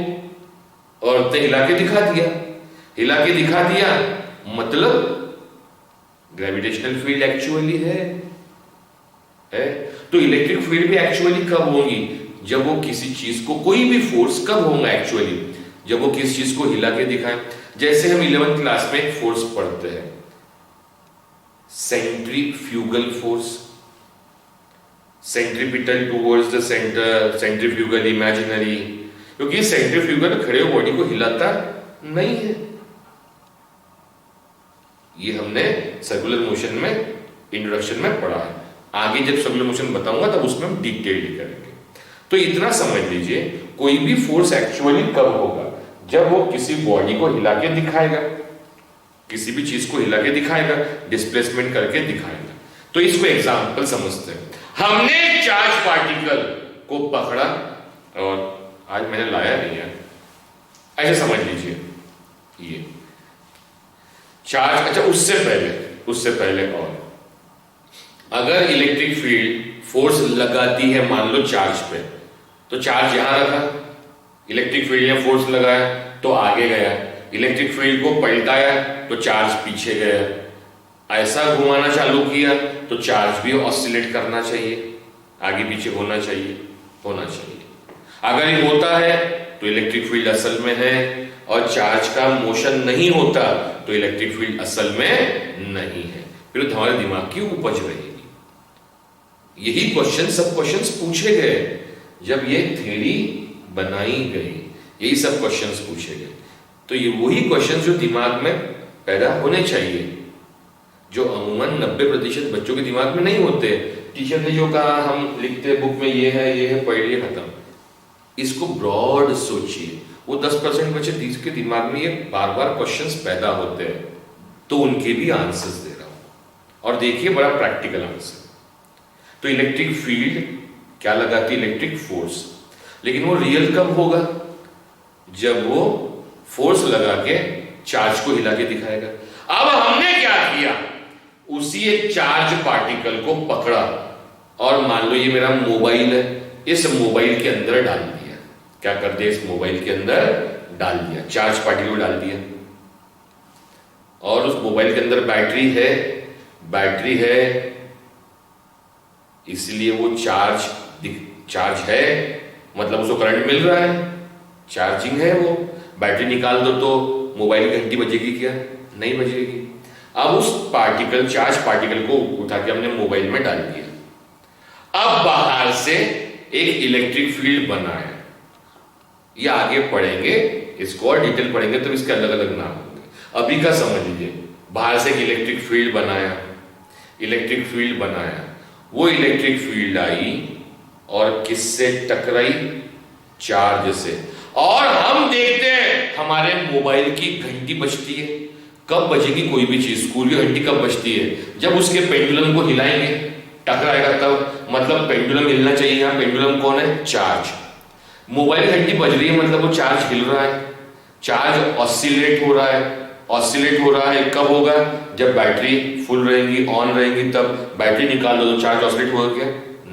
और हिला के दिखा दिया, हिला के दिखा दिया, मतलब ग्रेविटेशनल फील्ड एक्चुअली है। तो इलेक्ट्रिक फील्ड भी एक्चुअली कब होगी? जब वो किसी चीज को, कोई भी फोर्स कब होगा एक्चुअली? जब वो किसी चीज को हिला के दिखाए। जैसे हम 11th क्लास में एक फोर्स पढ़ते हैं, centrifugal force, centripetal towards the centre, centrifugal imaginary. क्योंकि सेंट्रीफ्यूगल खड़े हुए बॉडी को हिलाता नहीं है। ये हमने सर्कुलर मोशन में इंट्रोडक्शन में पढ़ा है। आगे जब सर्कुलर मोशन बताऊंगा तब उसमें हम डिटेल करेंगे। तो इतना समझ लीजिए, कोई भी फोर्स एक्चुअली कब होगा? जब वो किसी बॉडी को हिला के दिखाएगा, किसी भी चीज को हिला के दिखाएगा, डिस्प्लेसमेंट करके दिखाएगा। तो इसको एग्जांपल समझते हैं। हमने एक चार्ज पार्टिकल को पकड़ा, और आज मैंने लाया नहीं है, ऐसे समझ लीजिए ये चार्ज। अच्छा, उससे पहले और अगर इलेक्ट्रिक फील्ड फोर्स लगाती है मान लो चार्ज पे, तो चार्ज यहां रखा, इलेक्ट्रिक फील्ड ने फोर्स लगाया तो आगे गया, इलेक्ट्रिक फील्ड को पलटाया तो चार्ज पीछे गया। ऐसा घुमाना चालू किया तो चार्ज भी ऑसिलेट करना चाहिए, आगे पीछे होना चाहिए। अगर ये होता है तो इलेक्ट्रिक फील्ड असल में है, और चार्ज का मोशन नहीं होता तो इलेक्ट्रिक फील्ड असल में नहीं है। फिर तो हमारे दिमाग की उपज रहेगी। यही क्वेश्चन, सब क्वेश्चंस पूछे गए जब ये थ्योरी बनाई गई, यही सब क्वेश्चंस पूछे गए। तो ये वही क्वेश्चन जो दिमाग में पैदा होने चाहिए, जो अमूमन 90% बच्चों के दिमाग में नहीं होते, टीचर ने जो कहा हम लिखते बुक में ये है, पढ़ लिए खत्म। इसको ब्रॉड सोचिए। वो 10% बच्चे जिसके दिमाग में ये बार बार क्वेश्चंस पैदा होते हैं, तो उनके भी आंसर्स दे रहा हूं। और देखिए बड़ा प्रैक्टिकल आंसर। तो इलेक्ट्रिक फील्ड क्या लगाती है? Electric force. लेकिन वो रियल कब होगा? जब वो फोर्स लगा के चार्ज को हिला के दिखाएगा। अब हमने क्या किया? उसी एक चार्ज पार्टिकल को पकड़ा और मान लो ये मेरा मोबाइल है, इस मोबाइल के अंदर डाल दिया। क्या कर दिया? इस मोबाइल के अंदर डाल दिया, चार्ज पार्टिकल डाल दिया। और उस मोबाइल के अंदर बैटरी है, इसलिए वो चार्ज है, मतलब उसको करंट मिल रहा है, चार्जिंग है वो। बैटरी निकाल दो तो मोबाइल की घंटी बजेगी क्या? नहीं बजेगी। अब उस चार्ज पार्टिकल को उठा के हमने मोबाइल में डाल दिया। अब बाहर से एक इलेक्ट्रिक फील्ड बना है। ये आगे पढ़ेंगे, इसको और डिटेल पढ़ेंगे तो इसके अलग अलग नाम होंगे। अभी का समझ लीजिए, बाहर से एक इलेक्ट्रिक फील्ड बनाया। वो इलेक्ट्रिक फील्ड आई और किससे टकराई? चार्ज से। और हम देखते हैं हमारे मोबाइल की घंटी बजती है। कब बजेगी कोई भी चीज? स्कूल की घंटी कब बजती है? जब उसके पेंडुलम को हिलाएंगे, टकराएगा तब। मतलब पेंडुलम हिलना चाहिए। यहां पेंडुलम कौन है? चार्ज। मोबाइल घंटी बज रही है मतलब वो चार्ज हिल रहा है, चार्ज ऑसिलेट हो रहा है। कब होगा? जब बैटरी फुल रहेगी, ऑन रहेगी, तब बैटरी निकाल दो तो चार्ज ऑसिलेट होगा क्या?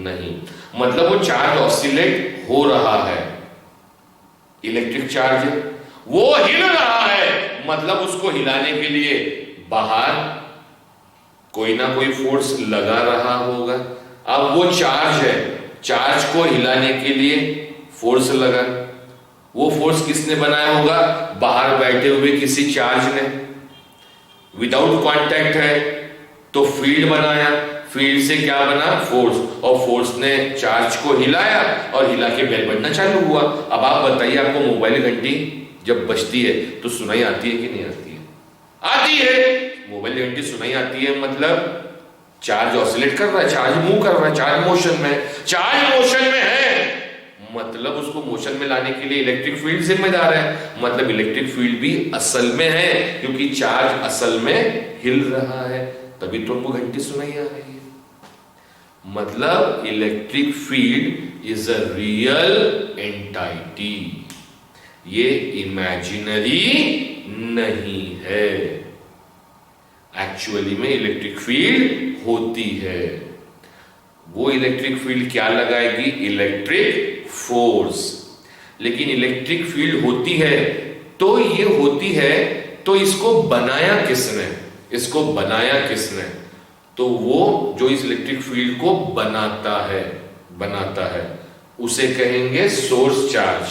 नहीं। मतलब वो चार्ज ऑसिलेट हो रहा है, इलेक्ट्रिक चार्ज है, वो हिल रहा है, मतलब उसको हिलाने के लिए बाहर कोई ना कोई फोर्स लगा रहा होगा। अब वो चार्ज है, चार्ज को हिलाने के लिए फोर्स लगा। वो फोर्स किसने बनाया होगा? बाहर बैठे हुए किसी चार्ज ने। विदाउट कांटेक्ट है तो फील्ड बनाया, फील्ड से क्या बना? फोर्स। और फोर्स ने चार्ज को हिलाया और हिला के बेल बजना चालू हुआ। अब आप बताइए, आपको मोबाइल घंटी जब बजती है तो सुनाई आती है कि नहीं आती है? आती है। मोबाइल घंटी सुनाई आती है, मतलब चार्ज ऑसिलेट कर रहा है, चार्ज मूव कर रहा है, चार्ज मोशन में है, मतलब उसको मोशन में लाने के लिए इलेक्ट्रिक फील्ड जिम्मेदार है। मतलब इलेक्ट्रिक फील्ड भी असल में है, क्योंकि चार्ज असल में हिल रहा है, तभी तो हमको घंटी सुनाई आ रही है। मतलब electric field is a real entity, ये इमेजिनरी नहीं है। एक्चुअली में इलेक्ट्रिक फील्ड होती है। वो इलेक्ट्रिक फील्ड क्या लगाएगी? Electric force. लेकिन इलेक्ट्रिक फील्ड होती है तो ये होती है, तो इसको बनाया किसने? तो वो जो इस इलेक्ट्रिक फील्ड को बनाता है उसे कहेंगे सोर्स चार्ज।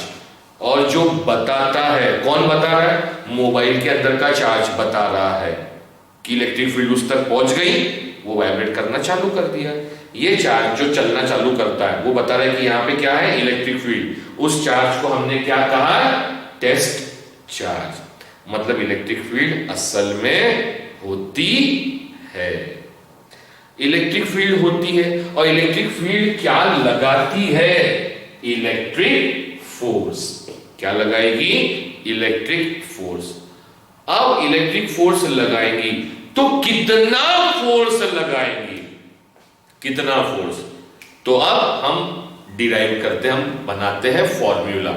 और जो बताता है, कौन बता रहा है? मोबाइल के अंदर का चार्ज बता रहा है कि इलेक्ट्रिक फील्ड उस तक पहुंच गई, वो वाइब्रेट करना चालू कर दिया। ये चार्ज जो चलना चालू करता है वो बता रहा है कि यहां पे क्या है? Electric field. उस चार्ज को हमने क्या कहा? Test charge. मतलब इलेक्ट्रिक फील्ड असल में होती है। इलेक्ट्रिक फील्ड होती है और इलेक्ट्रिक फील्ड क्या लगाती है? Electric force. क्या लगाएगी? Electric force. अब इलेक्ट्रिक फोर्स लगाएंगी तो कितना फोर्स लगाएंगी? कितना फोर्स? तो अब हम डिराइव करते हैं, हम बनाते हैं फॉर्मूला।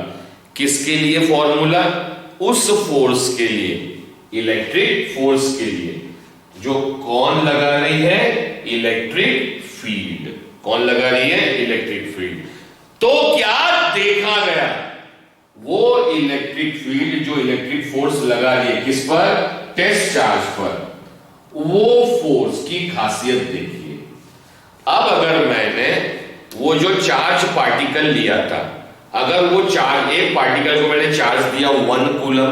किसके लिए फॉर्मूला? उस फोर्स के लिए, इलेक्ट्रिक फोर्स के लिए, जो कौन लगा रही है? Electric field. कौन लगा रही है? Electric field. तो क्या देखा गया? वो इलेक्ट्रिक फील्ड जो इलेक्ट्रिक फोर्स लगा रही है, किस पर? टेस्ट चार्ज पर। वो फोर्स की खासियत देखिए। अब अगर मैंने वो जो चार्ज पार्टिकल लिया था, अगर वो चार्ज, एक पार्टिकल को मैंने चार्ज दिया 1 कूलम,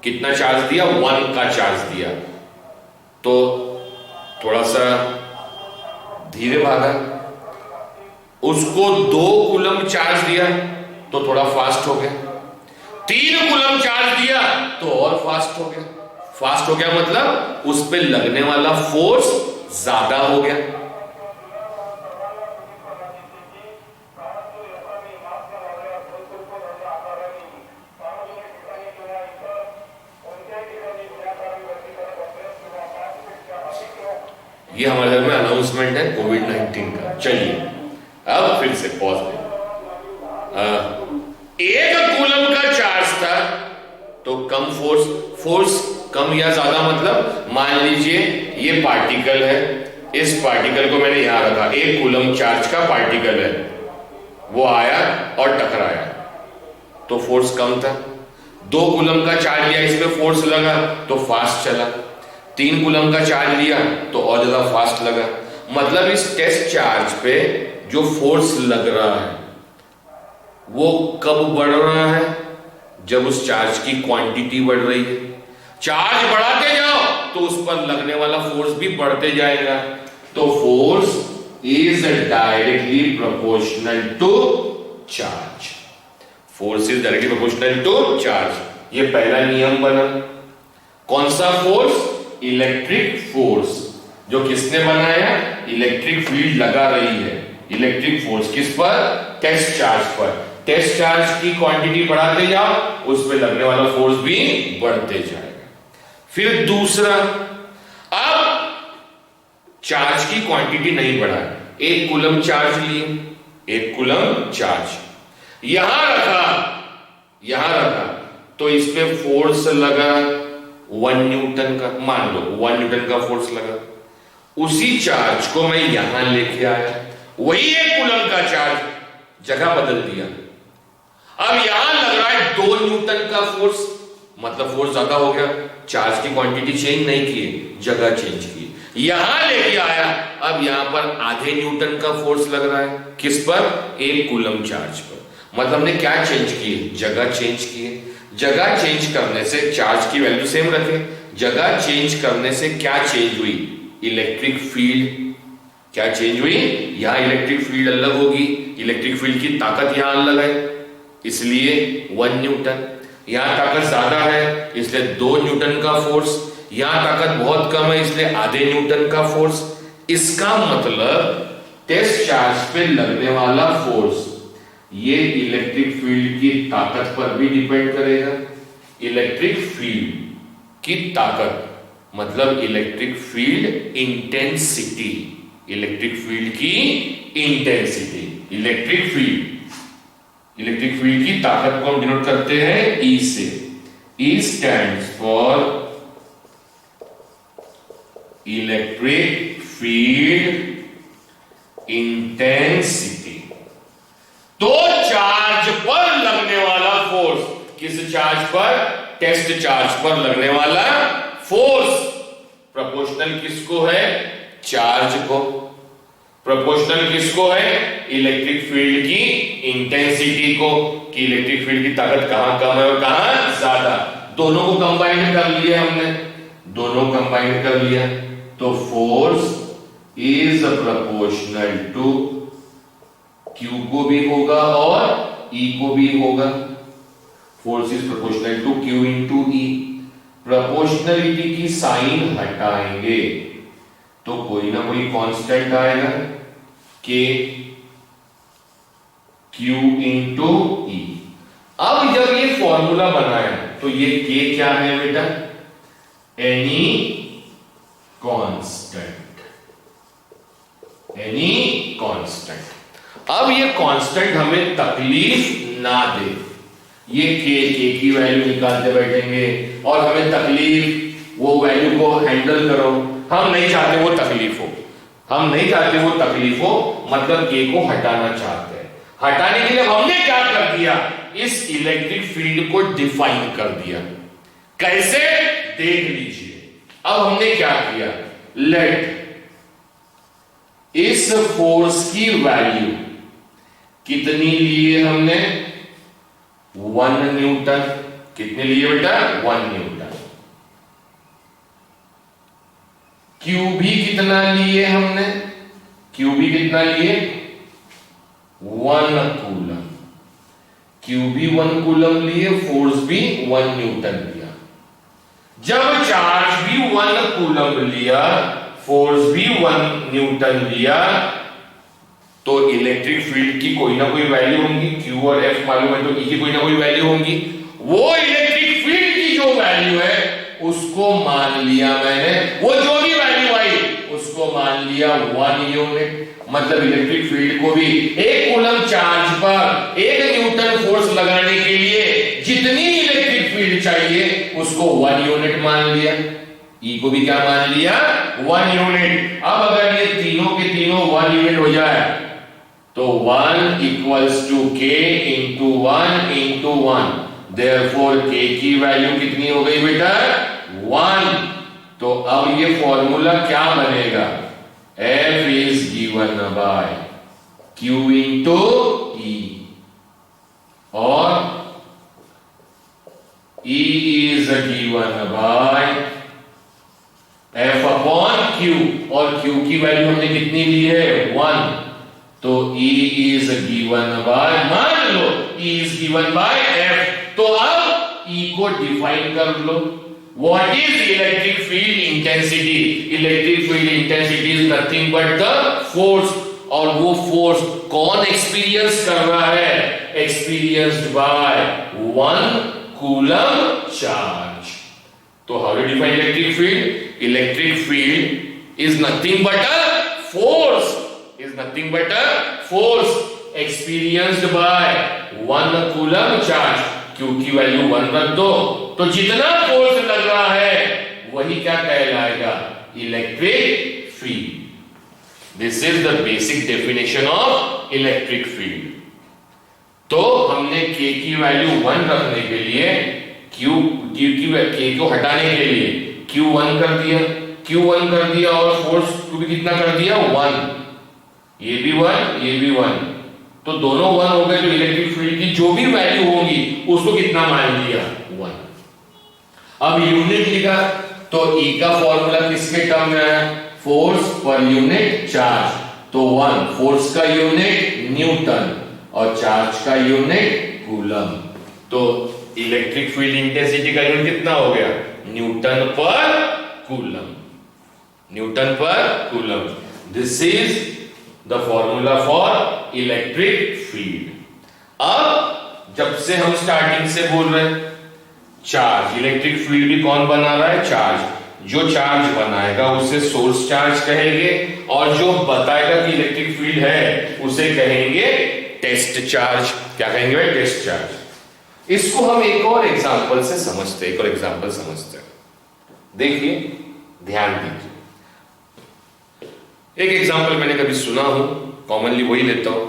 कितना चार्ज दिया? 1 का चार्ज दिया, तो थोड़ा सा धीरे भागा। उसको 2 कूलम चार्ज दिया तो थोड़ा फास्ट हो गया। 3 कूलम चार्ज दिया तो और फास्ट हो गया। फास्ट हो गया मतलब उस पे लगने वाला फोर्स ज्यादा हो गया। ये हमारे घर में अनाउंसमेंट है कोविड-19 का। चलिए अब फिर से पॉज दें। एक कूलम का चार्ज था तो कम फोर्स कम या ज्यादा मतलब मान लीजिए ये पार्टिकल है, इस पार्टिकल को मैंने यहां रखा, एक कूलम चार्ज का पार्टिकल है, वो आया और टकराया तो फोर्स कम था। 2 कूलम का चार्ज लिया, इस पे फोर्स लगा तो फास्ट चला। 3 कूलम का चार्ज लिया तो और ज्यादा फास्ट लगा। मतलब इस टेस्ट चार्ज पे जो फोर्स लग रहा है वो कब बढ़ रहा है? जब उस चार्ज की क्वांटिटी बढ़ रही है। चार्ज बढ़ाते जाओ तो उस पर लगने वाला फोर्स भी बढ़ते जाएगा। तो force is directly proportional to charge. Force is directly proportional to charge. ये पहला नियम बना। कौन सा फोर्स? Electric force. जो किसने बनाया? इलेक्ट्रिक फील्ड लगा रही है। इलेक्ट्रिक फोर्स किस पर? टेस्ट चार्ज पर। टेस्ट चार्ज की क्वांटिटी बढ़ाते जाओ, उस पर लगने वाला फोर्स भी बढ़ते जाएगा। फिर दूसरा, अब चार्ज की क्वांटिटी नहीं बढ़ा, 1 कूलम चार्ज लिए, 1 कूलम चार्ज यहां रखा तो इस पे फोर्स लगा 1 न्यूटन का, मान लो 1 न्यूटन का फोर्स लगा। उसी चार्ज को मैं यहां लेके आया, वही 1 कूलम का चार्ज, जगह बदल दिया। अब यहां लग रहा है 2 न्यूटन का फोर्स, मतलब फोर्स ज्यादा हो गया। चार्ज की क्वांटिटी चेंज नहीं किए, जगह चेंज की। यहां लेके आया, अब यहां पर आधे न्यूटन का फोर्स लग रहा है। किस पर? 1 कूलम चार्ज पर। मतलब हमने क्या चेंज किए? जगह चेंज किए। जगह चेंज करने से चार्ज की वैल्यू सेम रखे, जगह चेंज करने से क्या चेंज हुई? Electric field. क्या चेंज हुई? यहां इलेक्ट्रिक फील्ड अलग होगी, इलेक्ट्रिक फील्ड की ताकत यहां अलग है, इसलिए 1 न्यूटन। यहां ताकत ज्यादा है इसलिए 2 न्यूटन का फोर्स, यहां ताकत बहुत कम है इसलिए आधे न्यूटन का फोर्स। इसका मतलब टेस्ट चार्ज पे लगने वाला फोर्स ये इलेक्ट्रिक फील्ड की ताकत पर भी डिपेंड करेगा। इलेक्ट्रिक फील्ड की ताकत मतलब electric field intensity, electric field की इंटेंसिटी। इलेक्ट्रिक फील्ड की ताकत को हम डिनोट करते हैं E से। E stands for electric field intensity. तो चार्ज पर लगने वाला फोर्स, किस चार्ज पर? टेस्ट चार्ज पर लगने वाला फोर्स प्रोपोर्शनल किसको है? चार्ज को। प्रोपोर्शनल किसको है? इलेक्ट्रिक फील्ड की इंटेंसिटी को, कि इलेक्ट्रिक फील्ड की ताकत कहां कम है और कहां ज्यादा। दोनों को कंबाइन कर लिया हमने, दोनों कंबाइन कर लिया तो force is proportional to Q को भी होगा और E को भी होगा। Force is proportional to Q into E। Proportionality की साइन हटाएंगे तो कोई ना कोई कांस्टेंट आएगा, K Q इंटू E। अब जब ये फॉर्मूला बनाया तो ये K क्या है बेटा? Any constant, any constant. अब ये कांस्टेंट हमें तकलीफ ना दे, ये K की वैल्यू निकालते बैठेंगे और हमें तकलीफ, वो वैल्यू को हैंडल करो, हम नहीं चाहते वो तकलीफ हो, हम नहीं चाहते वो तकलीफ हो, मतलब K को हटाना चाहते हैं। हटाने के लिए हमने क्या कर दिया? इस इलेक्ट्रिक फील्ड को डिफाइन कर दिया। कैसे? देख लीजिए। अब हमने क्या किया? लेट इस फोर्स की वैल्यू कितनी लिए हमने? 1 न्यूटन। कितने लिए बेटा? 1 न्यूटन। Q भी कितना लिए हमने? Q भी कितना लिए? 1 कूलम। Q भी 1 कूलम लिए, फोर्स भी 1 न्यूटन लिया। जब चार्ज भी 1 कूलम लिया, फोर्स भी 1 न्यूटन लिया, तो इलेक्ट्रिक फील्ड की कोई ना कोई वैल्यू होगी। Q और F मालूम है तो E की कोई ना कोई वैल्यू होगी। वो इलेक्ट्रिक फील्ड की जो वैल्यू है उसको मान लिया मैंने, वो जो भी वैल्यू आई उसको उसको मान लिया 1 यूनिट। मतलब इलेक्ट्रिक फील्ड को भी 1 कूलम चार्ज पर 1 न्यूटन फोर्स लगाने के लिए जितनी इलेक्ट्रिक फील्ड चाहिए उसको 1 यूनिट मान लिया। ई को भी क्या मान लिया? 1 यूनिट। अब अगर ये तीनों के तीनों 1 यूनिट हो जाए तो 1 इक्वल्स टू के इंटू 1 इंटू 1। देयरफॉर के की वैल्यू कितनी हो गई बेटा? 1। तो अब ये फॉर्मूला क्या बनेगा? F is given by Q into E और E is given by F upon Q और Q की वैल्यू हमने कितनी ली है? 1। तो E is given by, मान लो E is given by F। तो अब E को डिफाइन कर लो। What is electric field intensity? Electric field intensity is nothing but the force। और वो फोर्स कौन एक्सपीरियंस कर रहा है? Experienced by 1 coulomb charge। तो how do you define electric field? Electric field is nothing but a force, is nothing but a force experienced by 1 coulomb charge। Q की वैल्यू 1 रख दो तो जितना फोर्स लग रहा है वही क्या कहलाएगा? Electric field. This is the basic definition of electric field. तो हमने K की वैल्यू 1 रखने के लिए K को हटाने के लिए Q1 कर दिया, Q1 कर दिया और फोर्स Q भी कितना कर दिया? 1। ये भी 1, ये भी 1। तो दोनों 1 हो गए। तो इलेक्ट्रिक फील्ड की जो भी वैल्यू होगी उसको कितना मान लिया? 1। अब यूनिट लिखा तो E का फॉर्मूला किसके टर्म में है? Force per unit charge. तो 1 फोर्स का यूनिट न्यूटन और चार्ज का यूनिट कूलम। तो इलेक्ट्रिक फील्ड इंटेंसिटी का यूनिट कितना हो गया? न्यूटन पर कूलम। न्यूटन पर coulomb. This is the formula for electric field. अब जब से हम स्टार्टिंग से बोल रहे हैं चार्ज, इलेक्ट्रिक फील्ड भी कौन बना रहा है? चार्ज। जो चार्ज बनाएगा उसे सोर्स चार्ज कहेंगे और जो बताएगा कि इलेक्ट्रिक फील्ड है उसे कहेंगे टेस्ट चार्ज। क्या कहेंगे भाई? Test charge. इसको हम एक और एग्जांपल से समझते हैं, एक और एग्जांपल समझते हैं। देखिए, ध्यान दीजिए। एक एग्जांपल मैंने कभी सुना हूं, कॉमनली वही लेता हूं।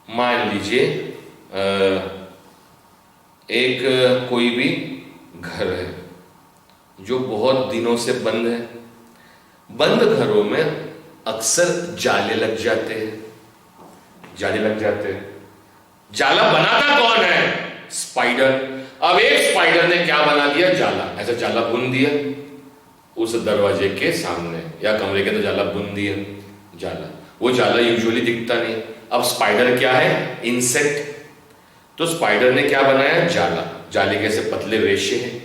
मान लीजिए एक कोई भी घर है जो बहुत दिनों से बंद है। बंद घरों में अक्सर जाले लग जाते हैं, जाले लग जाते हैं। जाला बनाता कौन है? स्पाइडर। अब एक स्पाइडर ने क्या बना दिया? जाला। ऐसा जाला बुन दिया उस दरवाजे के सामने या कमरे के, तो जाला बुन दिया जाला। वो जाला यूजुअली दिखता नहीं। अब स्पाइडर क्या है? इंसेक्ट। तो स्पाइडर ने क्या बनाया? जाला। जाले के ऐसे पतले रेशे हैं।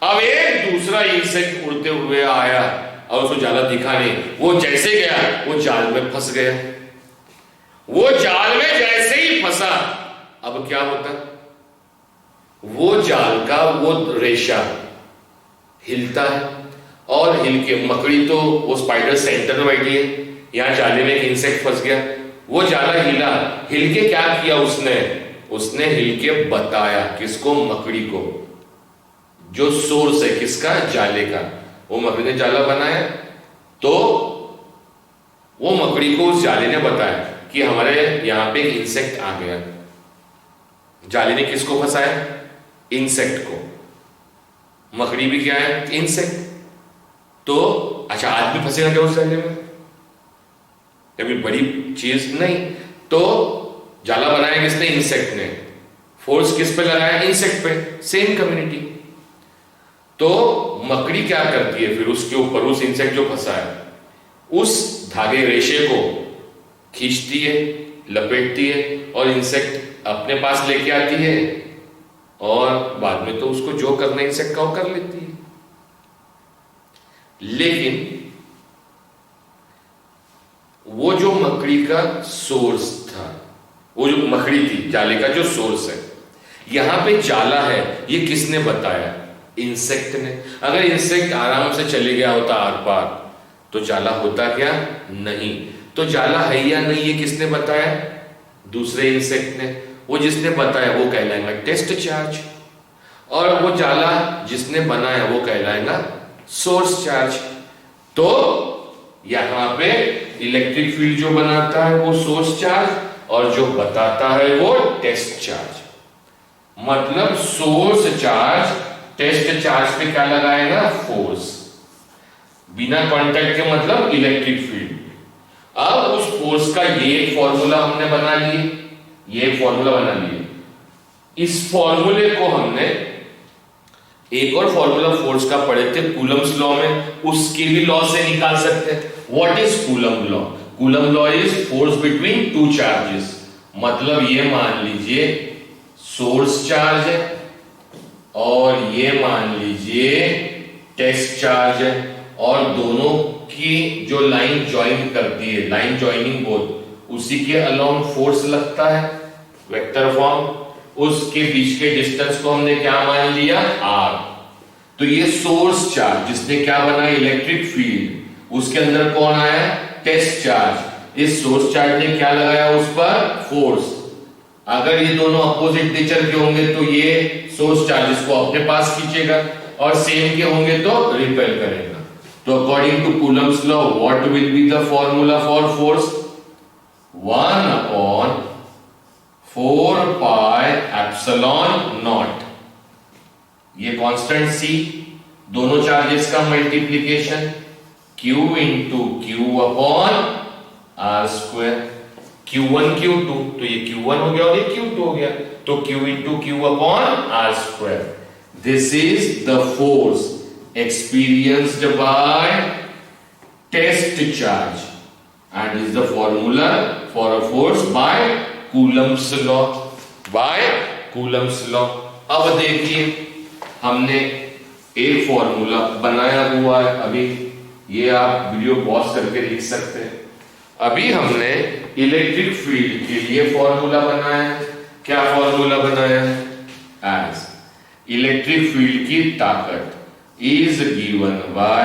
अब एक दूसरा इंसेक्ट उड़ते हुए आया और उसको जाला दिखा नहीं। वो जैसे गया वो जाल में फंस गया। वो जाल में जैसे ही फंसा, अब क्या होता? वो जाल का वो रेशा हिलता है और हिल के, मकड़ी तो वो स्पाइडर सेंटर में बैठी है, यहां जाले में एक इंसेक्ट फंस गया। वो जाला हिला, हिल के क्या किया उसने हिल के बताया किसको? मकड़ी को। जो सोर्स है किसका? जाले का। वो मकड़ी ने जाला बनाया तो वो मकड़ी को उस जाले ने बताया कि हमारे यहां पे इंसेक्ट आ गया। जाले ने किसको फंसाया? इंसेक्ट को। मकड़ी भी क्या है? इंसेक्ट। तो अच्छा, आदमी फंसेगा क्या उस जाले में? कभी बड़ी चीज नहीं। तो जाला बनाया किसने? इंसेक्ट ने। फोर्स किस पे लगाया? इंसेक्ट पे। Same community. तो मकड़ी क्या करती है फिर उसके ऊपर, उस इंसेक्ट जो फंसा है उस धागे रेशे को खींचती है, लपेटती है और इंसेक्ट अपने पास लेके आती है और बाद में तो उसको जो करना है इंसेक्ट का वो कर लेती है। लेकिन वो जो मकड़ी का सोर्स था, वो जो मकड़ी थी जाले का जो सोर्स है, यहां पे जाला है, ये किसने बताया? इंसेक्ट ने। अगर इंसेक्ट आराम से चले गया होता आर पार तो जाला होता क्या नहीं। तो जाला है या नहीं ये किसने बताया, दूसरे इंसेक्ट ने। वो जिसने बताया वो कहलाएगा टेस्ट चार्ज, और वो जाला जिसने बनाया वो कहलाएगा सोर्स चार्ज। तो यहां पे इलेक्ट्रिक फील्ड जो बनाता है वो सोर्स चार्ज, और जो बताता है वो टेस्ट चार्ज। मतलब सोर्स चार्ज टेस्ट चार्ज पे क्या लगाएगा, फोर्स। बिना कांटेक्ट के मतलब इलेक्ट्रिक फील्ड। अब उस फोर्स का ये एक फॉर्मूला हमने बना लिए, ये एक फॉर्मूला बना लिए। इस फॉर्मूले को हमने एक और फॉर्मूला फोर्स का पढ़े थे कूलम्स लॉ में, उसके भी लॉ से निकाल सकते हैं। What is coulomb law? Coulomb law is force between two charges. मतलब ये मान लीजिए सोर्स चार्ज है और ये मान लीजिए टेस्ट चार्ज है, और दोनों की जो लाइन ज्वाइन करती है, लाइन ज्वाइनिंग बोल, उसी के अलोंग फोर्स लगता है वेक्टर फॉर्म। उसके बीच के डिस्टेंस को हमने क्या मान लिया, आर। तो ये सोर्स चार्ज जिसने क्या बनाया, इलेक्ट्रिक फील्ड, उसके अंदर कौन आया, टेस्ट चार्ज। इस सोर्स चार्ज ने क्या लगाया उस पर, फोर्स। अगर ये दोनों अपोजिट नेचर के होंगे तो ये सोर्स चार्जेस को अपने पास खींचेगा, और सेम के होंगे तो रिपेल करेगा। तो according to Coulomb's law what will be the formula for force, 1 upon 4 pi epsilon naught. ये कांस्टेंट c, दोनों चार्जेस का multiplication, q into Q upon are square. Q1 Q2, तो ये Q1 हो गया और ये Q2 हो गया, तो Q into Q upon are square. This is the force experienced by test charge and is the formula for a force by Coulomb's law, by Coulomb's law। अब देखिए हमने एक फॉर्मूला बनाया हुआ है, अभी ये आप वीडियो पॉज करके लिख सकते हैं। अभी हमने इलेक्ट्रिक फील्ड के लिए फॉर्मूला बनाया है। क्या फॉर्मूला बनाया है, एज इलेक्ट्रिक फील्ड की ताकत is given by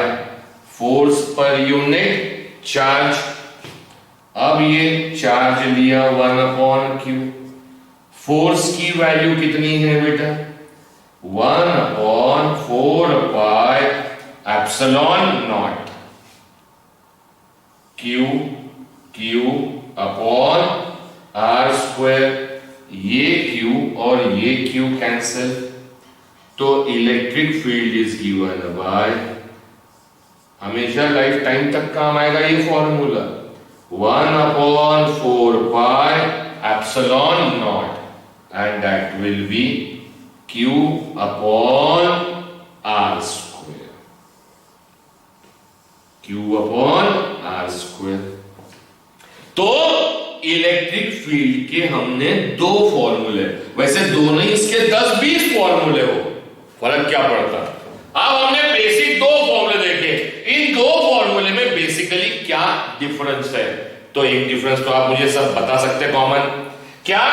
force per unit charge। अब ये चार्ज लिया 1 अपॉन क्यू, फोर्स की वैल्यू कितनी है बेटा, 1 upon 4 pi epsilon naught, Q upon are square. ये क्यू और ये क्यू कैंसिल, तो electric field is given by, हमेशा लाइफ टाइम तक काम आएगा ये formula, 1 upon 4 pi epsilon naught, and that will be Q upon are square, Q upon are square. तो इलेक्ट्रिक फील्ड के हमने दो फॉर्मूले, वैसे दो नहीं इसके 10-20 फॉर्मूले हो, फर्क क्या पड़ता। अब हमने बेसिक दो फॉर्मूले देखे, इन दो फॉर्मूले में बेसिकली क्या डिफरेंस है। तो एक डिफरेंस तो आप मुझे सब बता सकते हैं कॉमन, क्या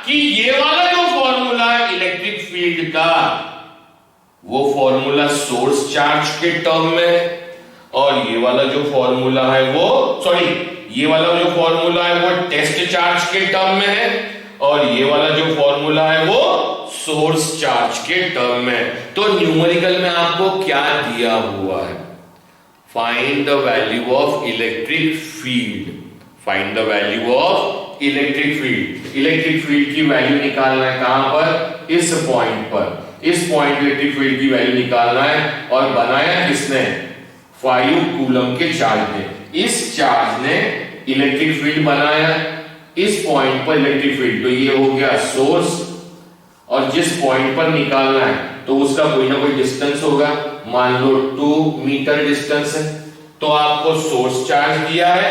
कि ये वाला जो फॉर्मूला है इलेक्ट्रिक फील्ड का, वो फॉर्मूला सोर्स चार्ज के टर्म में है, और ये वाला जो फॉर्मूला है वो, सॉरी, ये वाला जो फॉर्मूला है वो टेस्ट चार्ज के टर्म में है, और ये वाला जो फॉर्मूला है वो सोर्स चार्ज के टर्म में। तो न्यूमेरिकल में आपको क्या दिया हुआ है, find the value of electric field, find the value of electric field. Electric field की वैल्यू निकालना है कहां पर, इस पॉइंट पर, इस पॉइंट इलेक्ट्रिक फील्ड की वैल्यू निकालना है। और बनाया किसने, 5 कूलम के चार्ज ने। इस चार्ज ने इलेक्ट्रिक फील्ड बनाया, इस पॉइंट पर इलेक्ट्रिक फील्ड, तो ये हो गया सोर्स, और जिस पॉइंट पर निकालना है तो उसका कोई ना कोई डिस्टेंस होगा, मान लो 2 मीटर डिस्टेंस है, तो आपको सोर्स चार्ज दिया है,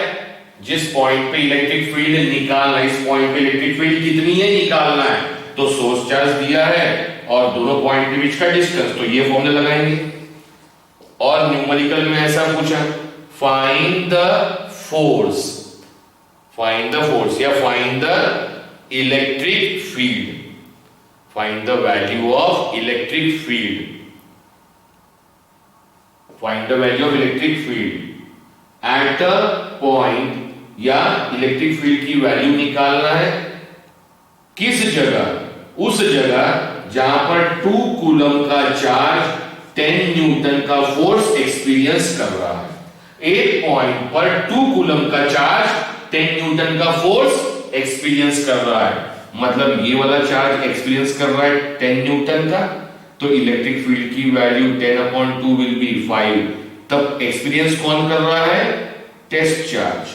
जिस पॉइंट पे इलेक्ट्रिक फील्ड निकालना है, इस पॉइंट पे इलेक्ट्रिक फील्ड कितनी है निकालना है, तो सोर्स चार्ज दिया है, और दोनों पॉइंट के बीच का डिस्टेंस, तो ये फॉर्मूला लगाएंगे। और न्यूमेरिकल में ऐसा पूछा, find the force, find the force या find the electric field, find the value of electric field, find the value of electric field। Eight a point, या इलेक्ट्रिक फील्ड की वैल्यू निकालना है किस जगह, उस जगह जहां पर 2 कूलम का चार्ज 10 न्यूटन का फोर्स एक्सपीरियंस कर रहा है। एक पॉइंट पर 2 कूलम का चार्ज 10 न्यूटन का फोर्स एक्सपीरियंस कर रहा है, मतलब ये वाला चार्ज एक्सपीरियंस कर रहा है 10 न्यूटन का, तो इलेक्ट्रिक फील्ड की वैल्यू 10/2 विल बी 5। तब एक्सपीरियंस कौन कर रहा है? Test charge.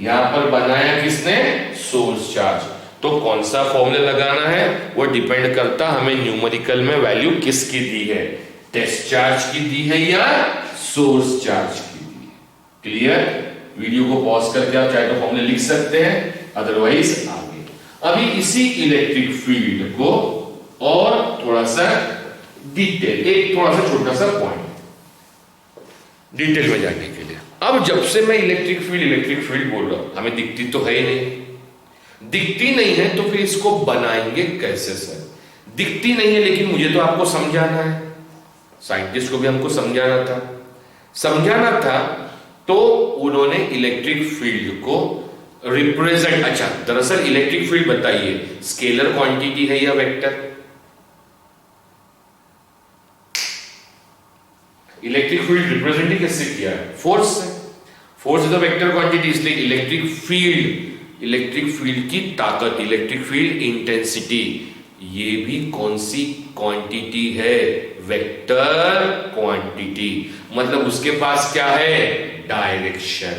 यहां पर बनाया किसने? Source charge. तो कौन सा फॉर्मूला लगाना है वो डिपेंड करता हमें न्यूमेरिकल में वैल्यू किसकी दी है, टेस्ट चार्ज की दी है या सोर्स चार्ज की दी है। क्लियर? वीडियो को पॉज करके आप चाहे तो फॉर्मूला लिख सकते हैं, अदरवाइज आगे। अभी इसी इलेक्ट्रिक फील्ड को और थोड़ा सा डिटेल, एक थोड़ा सा छोटा सा पॉइंट डिटेल में जाने के लिए। अब जब से मैं इलेक्ट्रिक फील्ड बोल रहा हूं, हमें दिखती तो है ही नहीं, दिखती नहीं है तो फिर इसको बनाएंगे कैसे सर? दिखती नहीं है लेकिन मुझे तो आपको समझाना है, साइंटिस्ट को भी हमको समझाना था, तो उन्होंने इलेक्ट्रिक फील्ड को रिप्रेजेंट, अच्छा दरअसल इलेक्ट्रिक फील्ड बताइए स्केलर क्वांटिटी है या वेक्टर? इलेक्ट्रिक फील्ड रिप्रेजेंट किससे किया है? फोर्स से। Force is a vector quantity, इसलिए इलेक्ट्रिक फील्ड की ताकत, इलेक्ट्रिक फील्ड इंटेंसिटी, ये भी कौन सी क्वांटिटी है? Vector quantity. मतलब उसके पास क्या है? डायरेक्शन।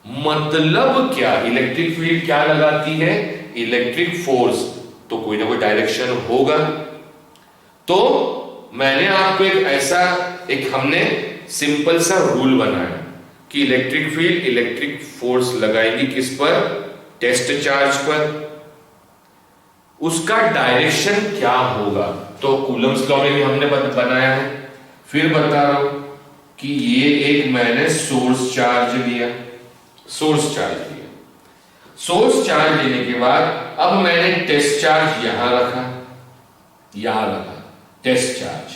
मतलब क्या? इलेक्ट्रिक फील्ड क्या लगाती है? इलेक्ट्रिक फोर्स, तो कोई ना कोई डायरेक्शन होगा। तो मैंने आपको हमने सिंपल सा रूल बनाया कि इलेक्ट्रिक फील्ड इलेक्ट्रिक फोर्स लगाएगी किस पर? टेस्ट चार्ज पर। उसका डायरेक्शन क्या होगा? तो कूलम्स लॉ में भी हमने बनाया है, फिर बता रहा हूं कि ये एक मैंने सोर्स चार्ज लिया, सोर्स चार्ज लेने के बाद अब मैंने टेस्ट चार्ज यहां रखा, टेस्ट चार्ज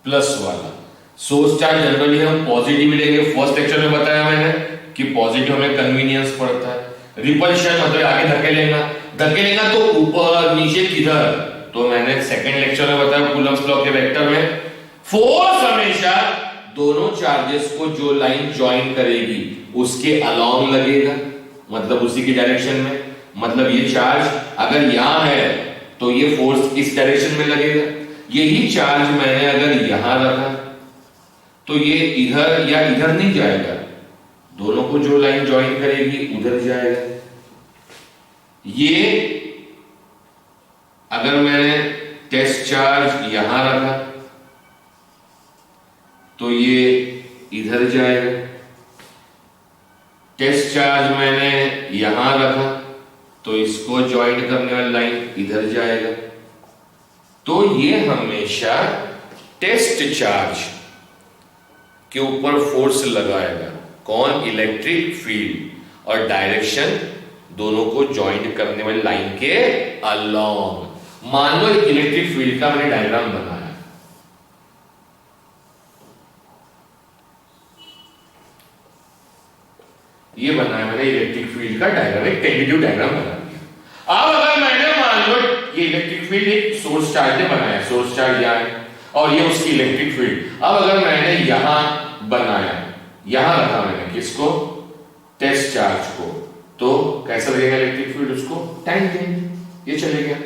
प्लस वाला। सोर्स चार्ज जनरली हम पॉजिटिव लेंगे, फर्स्ट लेक्चर में बताया मैंने कि पॉजिटिव हमें कन्वीनियंस पड़ता है। रिपल्शन मतलब आगे धकेलेगा तो ऊपर नीचे किधर, तो मैंने सेकंड लेक्चर में बताया कूलम्स लॉ के वेक्टर में फोर्स हमेशा दोनों चार्जेस को जो लाइन ज्वाइन करेगी उसके अलोंग लगेगा, मतलब उसी की डायरेक्शन में। मतलब ये चार्ज अगर यहां है तो ये फोर्स इस डायरेक्शन में लगेगा। यही चार्ज मैंने अगर यहां रखा तो ये इधर या इधर नहीं जाएगा, दोनों को जो लाइन ज्वाइन करेगी उधर जाएगा। ये अगर मैंने टेस्ट चार्ज यहां रखा तो ये इधर जाएगा, टेस्ट चार्ज मैंने यहां रखा तो इसको ज्वाइन करने वाली लाइन इधर जाएगा। तो ये हमेशा टेस्ट चार्ज के ऊपर फोर्स लगाएगा कौन? इलेक्ट्रिक फील्ड, और डायरेक्शन दोनों को ज्वाइन करने वाली लाइन के अलोंग। मान लो इलेक्ट्रिक फील्ड का मैंने डायग्राम बनाया, ये बनाया मैंने इलेक्ट्रिक फील्ड का डायग्राम, एक टेंटेटिव डायग्राम बना दिया। अब अगर मैंने मान लो ये इलेक्ट्रिक फील्ड एक सोर्स चार्ज ने बनाया, सोर्स चार्ज यहां है और ये उसकी इलेक्ट्रिक फील्ड। अब अगर मैंने यहां बनाया, यहां रखा मैंने किसको? टेस्ट चार्ज को, तो कैसा लगेगा इलेक्ट्रिक फील्ड? उसको टेंजेंट, ये चलेगा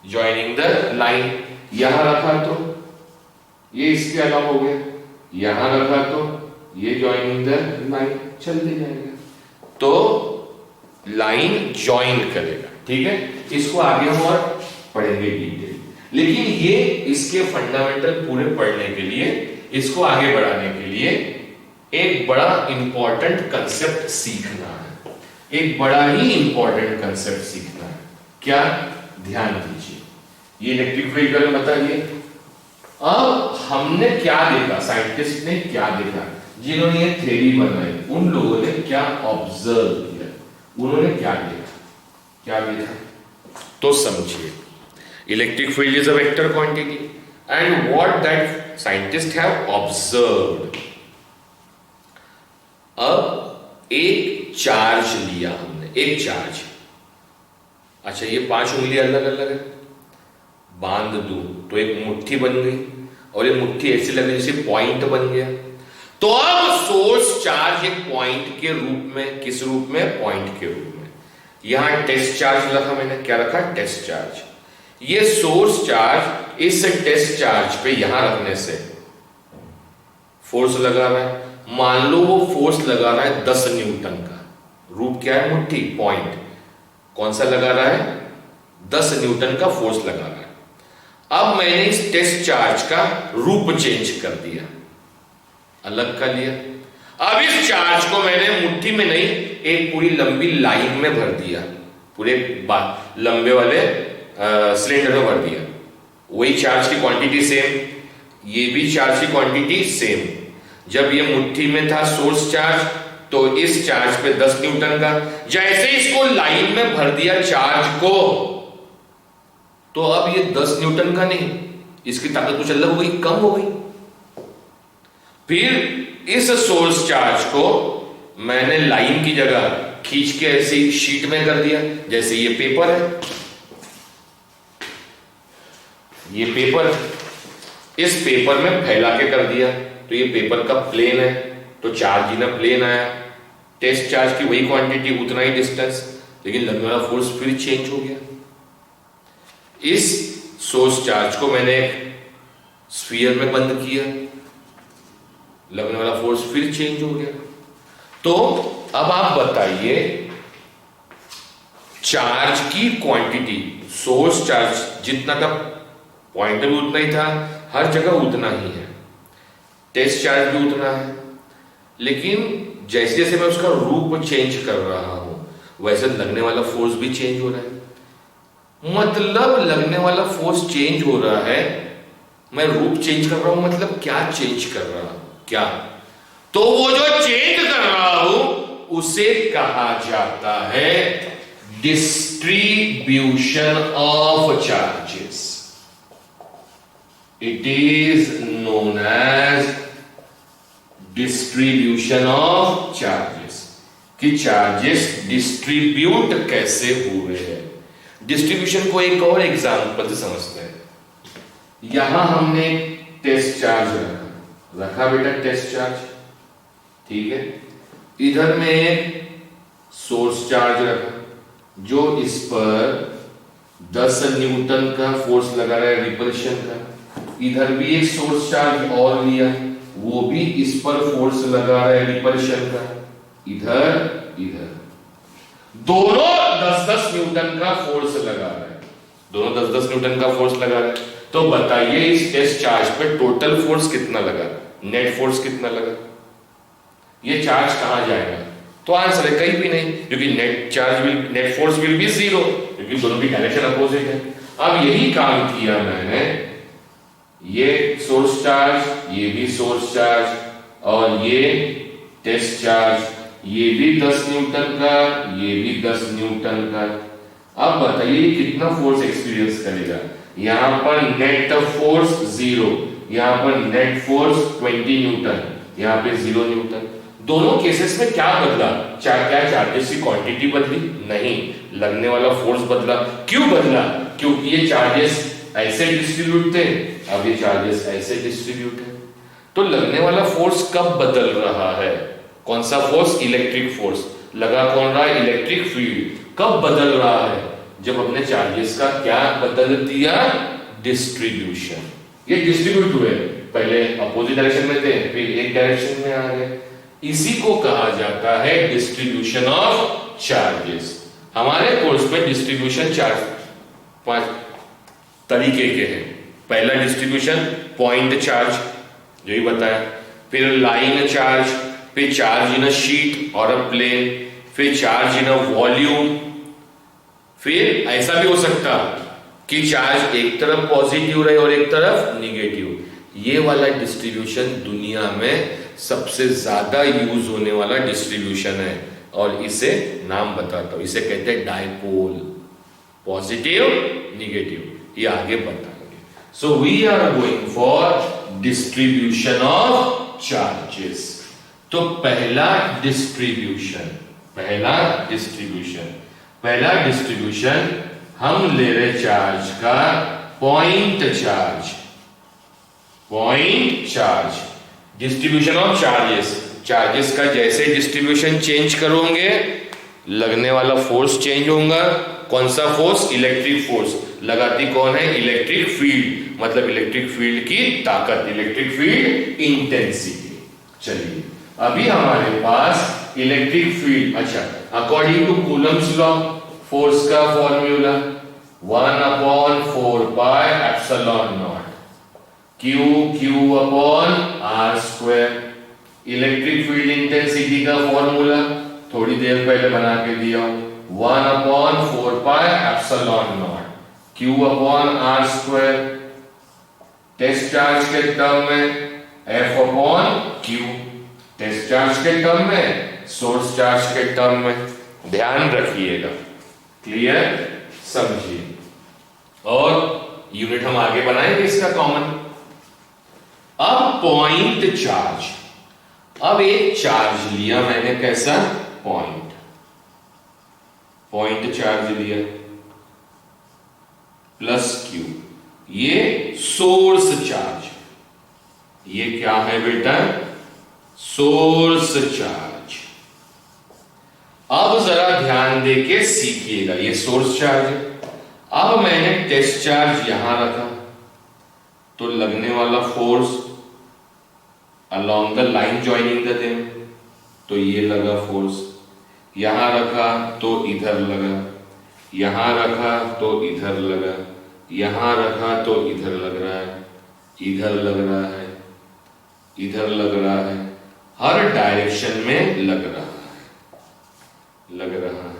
ज्वाइनिंग द लाइन। यहां रखा तो ये इसके अलावा हो गया, यहां रखा तो ये ज्वाइनिंग द लाइन, चलते जाएगा, तो लाइन ज्वाइन करेगा। ठीक है, इसको आगे हम और पढ़ेंगे डिटेल, लेकिन ये इसके फंडामेंटल पूरे पढ़ने के लिए, इसको आगे बढ़ाने के लिए एक बड़ा इंपॉर्टेंट कंसेप्ट सीखना है, एक बड़ा ही इंपॉर्टेंट कंसेप्ट सीखना है। क्या? ध्यान दीजिए, ये इलेक्ट्रिक फील्ड का बताइए। अब हमने क्या देखा, साइंटिस्ट ने क्या देखा, जिन्होंने ये थ्योरी बनाई उन लोगों ने क्या ऑब्जर्व किया, उन्होंने क्या देखा, तो समझिए। Electric field is a vector quantity and what that scientist have observed, अब एक चार्ज लिया हमने, एक चार्ज। अच्छा, ये 5 उंगली अलग अलग है, बांध दूं तो एक मुट्ठी बन गई, और ये मुट्ठी ऐसी लग रही जैसे पॉइंट बन गया। तो अब सोर्स चार्ज एक पॉइंट के रूप में, किस रूप में? पॉइंट के रूप में। यहां टेस्ट चार्ज रखा मैंने, क्या रखा? Test charge. ये सोर्स चार्ज इस टेस्ट चार्ज पे यहां रखने से फोर्स लगा रहा है। मान लो वो फोर्स लगा रहा है 10 न्यूटन का। रूप क्या है? मुट्ठी, पॉइंट। कौन सा लगा रहा है? 10 न्यूटन का फोर्स लगा रहा है। अब मैंने इस टेस्ट चार्ज का रूप चेंज कर दिया, अलग कर लिया। अब इस चार्ज को मैंने मुट्ठी में नहीं, एक पूरी लंबी लाइन में भर दिया, पूरे लंबे वाले सिलेंडर में भर दिया। वही चार्ज की क्वांटिटी सेम, ये भी चार्ज की क्वांटिटी सेम। जब ये मुट्ठी में था सोर्स चार्ज, तो इस चार्ज पे 10 न्यूटन का, जैसे इसको लाइन में भर दिया चार्ज को, तो अब ये 10 न्यूटन का नहीं, इसकी ताकत कुछ अलग हो गई, कम हो गई। फिर इस सोर्स चार्ज को मैंने लाइन की जगह खींच के ऐसी शीट में कर दिया। जैसे ये पेपर है, ये पेपर, इस पेपर में फैला के कर दिया, तो ये पेपर का प्लेन है, तो चार्ज इन प्लेन आया। टेस्ट चार्ज की वही क्वांटिटी, उतना ही डिस्टेंस, लेकिन लगने वाला फोर्स फिर चेंज हो गया। इस सोर्स चार्ज को मैंने स्फीयर में बंद किया, लगने वाला फोर्स फिर चेंज हो गया। तो अब आप बताइए, चार्ज की क्वांटिटी, सोर्स चार्ज जितना था पॉइंट भी उतना ही था, हर जगह उतना ही है, टेस्ट चार्ज भी उतना है, लेकिन जैसे जैसे मैं उसका रूप चेंज कर रहा हूं, वैसे लगने वाला फोर्स भी चेंज हो रहा है। मतलब लगने वाला फोर्स चेंज हो रहा है, मैं रूप चेंज कर रहा हूं, मतलब क्या चेंज कर रहा हूं? क्या? तो वो जो चेंज कर रहा हूं उसे कहा जाता है distribution of charges. It is known as distribution of charges, कि चार्जेस डिस्ट्रीब्यूट कैसे हुए हैं। डिस्ट्रीब्यूशन को एक और एग्जांपल से समझते हैं। यहां हमने टेस्ट चार्ज रखा बेटा, टेस्ट चार्ज, ठीक है। इधर में सोर्स चार्ज रखा, जो इस पर 10 न्यूटन का फोर्स लगा रहा है रिपल्शन का। इधर भी एक सोर्स चार्ज और लिया, वो भी इस पर फोर्स लगा रहा है रिपल्शन का। इधर इधर दोनों 10-10 न्यूटन का फोर्स लगा रहा है, दोनों 10-10 न्यूटन का फोर्स लगा रहा है। तो बताइए इस टेस्ट चार्ज पे टोटल फोर्स कितना लगा, नेट फोर्स कितना लगा? ये चार्ज कहां जाएगा? तो आंसर है कहीं भी नहीं, क्योंकि नेट फोर्स विल बी 0, क्योंकि दोनों की डायरेक्शन अपोजिट है। अब यही काम किया मैंने, ये सोर्स चार्ज, ये भी सोर्स चार्ज, और ये टेस्ट चार्ज, ये भी 10 न्यूटन का, ये भी 10 न्यूटन का। अब बताइए कितना फोर्स एक्सपीरियंस करेगा? यहां पर नेट फोर्स 0, यहां पर नेट फोर्स 20 न्यूटन, यहां पे 0 न्यूटन। दोनों केसेस में क्या बदला? क्या चार्जेस की क्वांटिटी बदली? नहीं, लगने वाला फोर्स बदला। क्यों बदला? क्योंकि ये चार्जेस ऐसे डिस्ट्रीब्यूट थे, अब ये चार्जेस ऐसे डिस्ट्रीब्यूट है। तो लगने वाला फोर्स कब बदल रहा है? कौन सा फोर्स? Electric force. लगा कौन रहा है? Electric field. कब बदल रहा है? जब अपने चार्जेस का क्या बदल दिया? डिस्ट्रीब्यूशन। ये डिस्ट्रीब्यूट हुए, पहले अपोजिट डायरेक्शन में थे, फिर एक डायरेक्शन में आ गए। इसी को कहा जाता है डिस्ट्रीब्यूशन ऑफ चार्जेस। हमारे कोर्स में डिस्ट्रीब्यूशन चार्ज 5 तरीके के हैं। पहला डिस्ट्रीब्यूशन पॉइंट चार्ज, जो ही बताया, फिर लाइन चार्ज, फिर चार्ज इन अ शीट और अ प्लेन, फिर चार्ज इन अ वॉल्यूम। फिर ऐसा भी हो सकता कि चार्ज एक तरफ पॉजिटिव रहे और एक तरफ निगेटिव। ये वाला डिस्ट्रीब्यूशन दुनिया में सबसे ज्यादा यूज होने वाला डिस्ट्रीब्यूशन है, और इसे नाम बताता हूं, इसे कहते हैं डायपोल। पॉजिटिव, निगेटिव, ये आगे बताएंगे। So we are going for distribution of charges. तो पहला डिस्ट्रीब्यूशन हम ले रहे चार्ज का point charge, distribution of charges का जैसे डिस्ट्रीब्यूशन चेंज करोगे लगने वाला फोर्स चेंज होगा। कौन सा फोर्स? Electric force. लगाती कौन है? इलेक्ट्रिक फील्ड, मतलब इलेक्ट्रिक फील्ड की ताकत, इलेक्ट्रिक फील्ड इंटेंसिटी। चलिए अभी हमारे पास इलेक्ट्रिक फील्ड, अच्छा according to Coulomb's law force का formula 1/4 pi epsilon naught Q upon are square. Electric field intensity का फॉर्मूला थोड़ी देर पहले बना के दिया, 1/4 pi epsilon naught Q upon are square. Test charge के टर्म में F upon Q, test charge के टर्म में, सोर्स चार्ज के टर्म में। ध्यान रखिएगा, क्लियर, समझिए। और यूनिट हम आगे बनाएंगे इसका कॉमन। अब पॉइंट चार्ज, अब एक चार्ज लिया मैंने, कैसा? पॉइंट चार्ज लिया प्लस Q, ये सोर्स चार्ज, ये क्या है बेटा? Source charge. अब जरा ध्यान देके सीखिएगा, ये सोर्स चार्ज है। अब मैंने टेस्ट चार्ज यहां रखा तो लगने वाला force along the line joining the them, तो ये लगा फोर्स। यहां रखा तो इधर लगा, यहां रखा तो इधर लगा, यहां रखा तो इधर लग रहा है, इधर लग रहा है, इधर लग रहा है, हर डायरेक्शन में लग रहा है।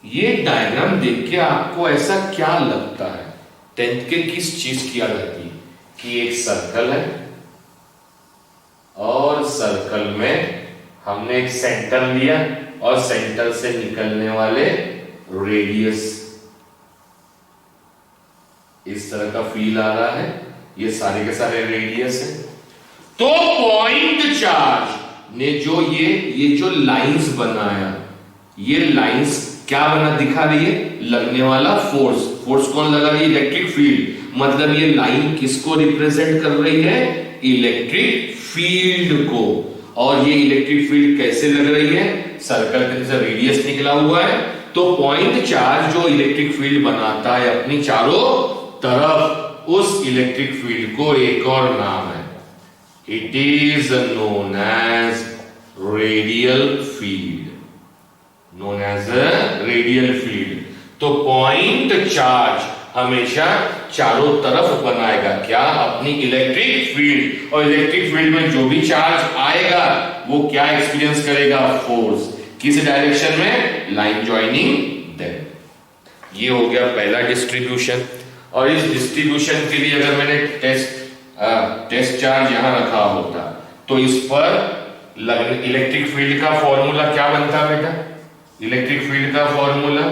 ये डायग्राम देख के आपको ऐसा क्या लगता है? 10th के किस चीज की याद आती है? कि एक सर्कल है और सर्कल में हमने एक सेंटर लिया और सेंटर से निकलने वाले रेडियस, इस तरह का फील आ रहा है। ये सारे के सारे रेडियस है। तो पॉइंट चार्ज ने जो ये जो लाइंस बनाया, ये लाइंस क्या बना दिखा रही है? लगने वाला फोर्स कौन लगा रही है? Electric field. मतलब ये लाइन किसको रिप्रेजेंट कर रही है? इलेक्ट्रिक फील्ड को। और ये इलेक्ट्रिक फील्ड कैसे लग रही है? सर्कल के जैसे रेडियस निकला हुआ है। तो पॉइंट चार्ज जो इलेक्ट्रिक फील्ड बनाता है अपनी चारों तरफ, उस इलेक्ट्रिक फील्ड को एक और नाम है, it is known as radial field, known as radial field. तो पॉइंट चार्ज हमेशा चारों तरफ बनाएगा क्या? अपनी इलेक्ट्रिक फील्ड। और इलेक्ट्रिक फील्ड में जो भी चार्ज आएगा वो क्या एक्सपीरियंस करेगा? फोर्स। किस डायरेक्शन में? Line joining them. ये हो गया पहला डिस्ट्रीब्यूशन। और इस डिस्ट्रीब्यूशन के लिए अगर मैंने टेस्ट चार्ज यहां रखा होता तो इस पर इलेक्ट्रिक फील्ड का फॉर्मूला क्या बनता बेटा? इलेक्ट्रिक फील्ड का formula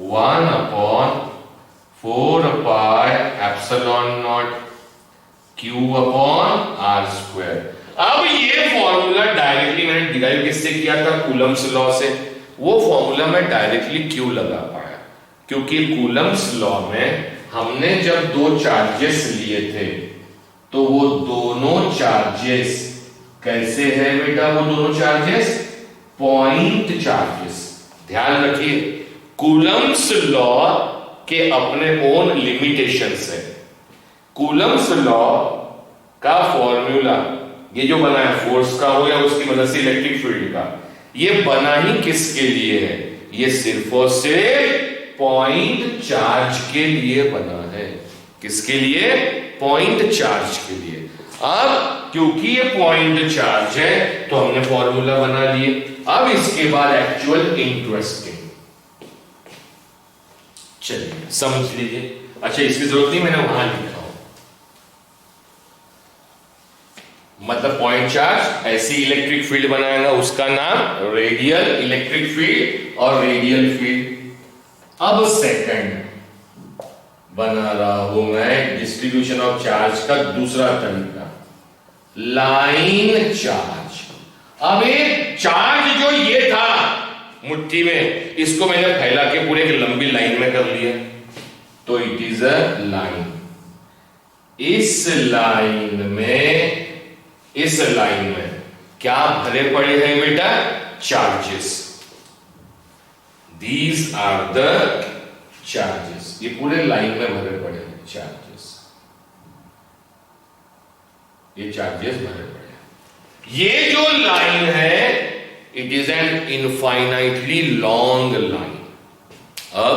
1/4 pi epsilon naught Q upon are square. अब ये फॉर्मूला डायरेक्टली मैंने डिराइव किससे किया था? कूलम्स लॉ से। वो फॉर्मूला मैं डायरेक्टली क्यों लगा पाया? क्योंकि कूलम्स लॉ में हमने जब दो चार्जेस लिए थे तो वो दोनों चार्जेस कैसे है बेटा? वो दोनों चार्जेस पॉइंट चार्जेस। ध्यान रखिए, कूलम्स लॉ के अपने ओन लिमिटेशंस है। कूलम्स लॉ का फॉर्मूला ये जो बना है, फोर्स का हो या उसकी मदद से इलेक्ट्रिक फील्ड का, ये बना ही किसके लिए है? ये सिर्फ और सिर्फ पॉइंट चार्ज के लिए बना है। किसके लिए? पॉइंट चार्ज के लिए। अब क्योंकि ये पॉइंट चार्ज है तो हमने फॉर्मूला बना लिए। अब इसके बाद एक्चुअल इंटरेस्टिंग, चलिए समझ लीजिए। अच्छा, इसकी जरूरत नहीं, मैंने वहां लिखा हूं। मतलब पॉइंट चार्ज ऐसी इलेक्ट्रिक फील्ड बनाएगा, उसका नाम रेडियल इलेक्ट्रिक फील्ड और रेडियल फील्ड। अब सेकंड बना रहा हूं मैं डिस्ट्रीब्यूशन ऑफ चार्ज का दूसरा तरीका। Line charge. अब एक चार्ज जो ये था मुट्ठी में, इसको मैंने फैला के पूरे एक लंबी लाइन में कर लिया, तो इट इज अ लाइन। इस लाइन में क्या भरे पड़े हैं बेटा? Charges. These are the charges. ये पूरे लाइन में भरे पड़े हैं चार्जेस। ये चार्जेस भरे पड़े हैं। ये जो लाइन है, it is an infinitely long line. अब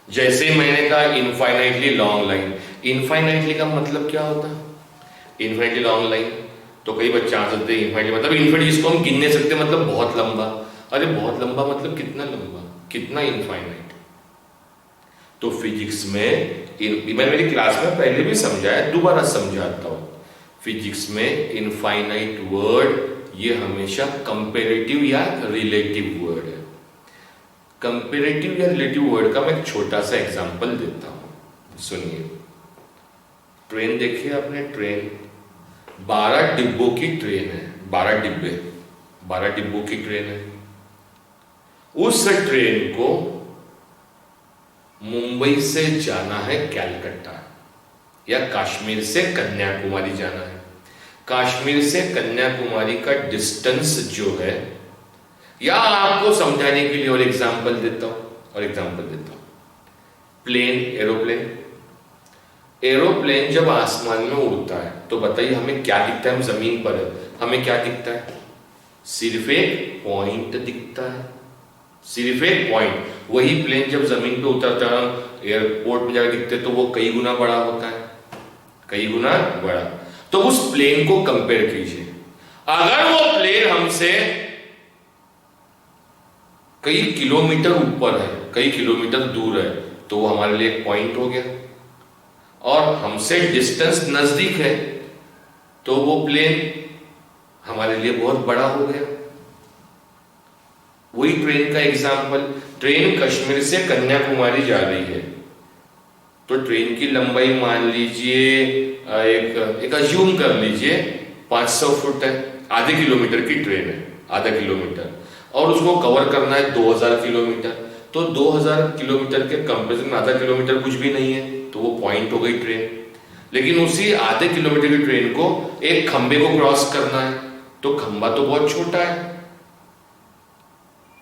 जैसे मैंने कहा इनफाइनाइटली लॉन्ग लाइन, इनफाइनाइटली का मतलब क्या होता है? इनफाइनाइटली लॉन्ग लाइन, तो कई बच्चे आ सकते हैं इनफाइनाइटली मतलब इनफाइनाइट जिसको हम गिन नहीं सकते, मतलब बहुत लंबा। अरे बहुत लंबा मतलब कितना लंबा, कितना इनफाइनाइट? तो फिजिक्स में मैंने मेरी क्लास में पहले भी समझाया, दोबारा समझाता हूं। फिजिक्स में इनफाइनाइट वर्ड ये हमेशा कंपेरेटिव या रिलेटिव वर्ड है। कंपेरेटिव या रिलेटिव वर्ड का मैं एक छोटा सा एग्जांपल देता हूं, सुनिए। ट्रेन देखिए आपने, ट्रेन 12 डिब्बों की ट्रेन है, 12 डिब्बों की ट्रेन है। उस ट्रेन को मुंबई से जाना है कलकत्ता, या कश्मीर से कन्याकुमारी जाना है। कश्मीर से कन्याकुमारी का डिस्टेंस जो है, या आपको समझाने के लिए और एग्जांपल देता हूं, प्लेन, एरोप्लेन जब आसमान में उड़ता है तो बताइए हमें क्या दिखता है? हम जमीन पर है, हमें क्या दिखता है? सिर्फ एक पॉइंट दिखता है, सिर्फ एक पॉइंट। वही प्लेन जब जमीन पे उतरता है, एयरपोर्ट में जाकर दिखते तो वो कई गुना बड़ा होता है, कई गुना बड़ा। तो उस प्लेन को कंपेयर कीजिए। अगर वो प्लेन हमसे कई किलोमीटर ऊपर है, कई किलोमीटर दूर है, तो वो हमारे लिए एक पॉइंट हो गया। और हमसे डिस्टेंस नजदीक है तो वो प्लेन हमारे लिए बहुत बड़ा हो गया। वही ट्रेन का एग्जांपल, ट्रेन कश्मीर से कन्याकुमारी जा रही है, तो ट्रेन की लंबाई मान लीजिए एक अज्यूम कर लीजिए 500 फुट है, आधे किलोमीटर की ट्रेन है, आधा किलोमीटर, और उसको कवर करना है 2000 किलोमीटर। तो 2000 किलोमीटर के कंपेरिजन में आधा किलोमीटर कुछ भी नहीं है, तो वो पॉइंट हो गई ट्रेन। लेकिन उसी आधे किलोमीटर की ट्रेन को एक खंबे को क्रॉस करना है, तो खंबा तो बहुत छोटा है,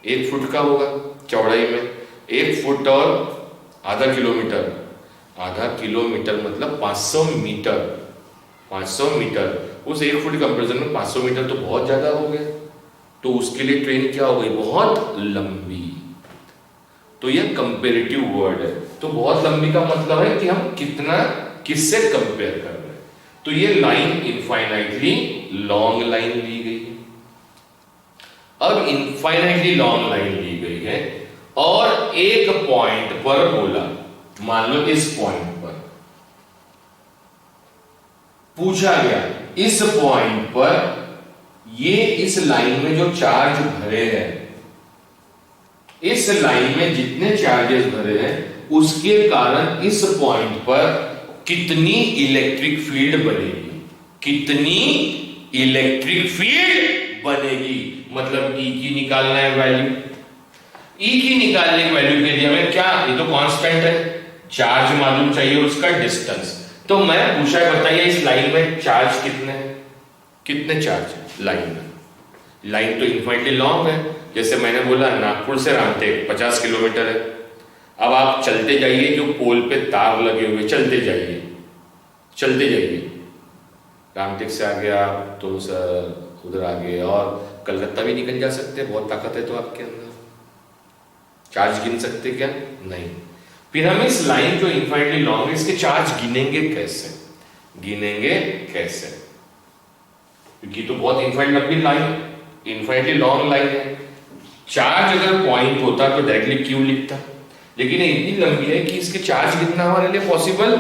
1 फुट का होगा चौड़ाई में, 1 फुट और आधा किलोमीटर, आधा किलोमीटर मतलब 500 मीटर, 500 मीटर। उस 1 फुट कंपेरिजन में 500 मीटर तो बहुत ज्यादा हो गया, तो उसके लिए ट्रेन क्या हो गई? बहुत लंबी। तो यह कंपेरेटिव वर्ड है। तो बहुत लंबी का मतलब है कि हम कितना, किससे कंपेयर कर रहे हैं। तो ये लाइन इनफाइनाइटली लॉन्ग लाइन ली गई है। अब इनफाइनाइटली लॉन्ग लाइन ली गई है और एक पॉइंट पर बोला, मान लो इस पॉइंट पर पूछा गया, इस पॉइंट पर ये इस लाइन में जो चार्ज भरे हैं, इस लाइन में जितने चार्जेस भरे हैं उसके कारण इस पॉइंट पर कितनी इलेक्ट्रिक फील्ड बनेगी, कितनी इलेक्ट्रिक फील्ड बनेगी। मतलब ई की निकालना है वैल्यू, ई की निकालने की वैल्यू के लिए हमें क्या, ये तो कांस्टेंट है, चार्ज मालूम चाहिए, उसका डिस्टेंस। तो मैं पूछा है, बताइए इस लाइन में चार्ज कितने हैं, कितने चार्ज है लाइन में? लाइन तो इनफाइनाइटली लॉन्ग है, जैसे मैंने बोला नागपुर से रामटेक 50 किलोमीटर है। अब आप चलते जाइए, जो पोल पे तार लगे हुए, चलते जाइए, चलते जाइए, रामटेक से आगे आप तो उधर आगे और कलकत्ता भी निकल जा सकते हैं, बहुत ताकत है तो आपके अंदर। चार्ज गिन सकते क्या? नहीं। फिर हम इस लाइन जो इनफाइनाइटली लॉन्ग है, इसके चार्ज गिनेंगे कैसे, गिनेंगे कैसे? क्योंकि तो बहुत इनफाइनाइट लंबी लाइन, इनफाइनाइटली लॉन्ग लाइन है। चार्ज अगर पॉइंट होता तो डायरेक्टली क्यू लिखता, लेकिन इतनी लंबी है कि इसके चार्ज गिनना हमारे लिए पॉसिबल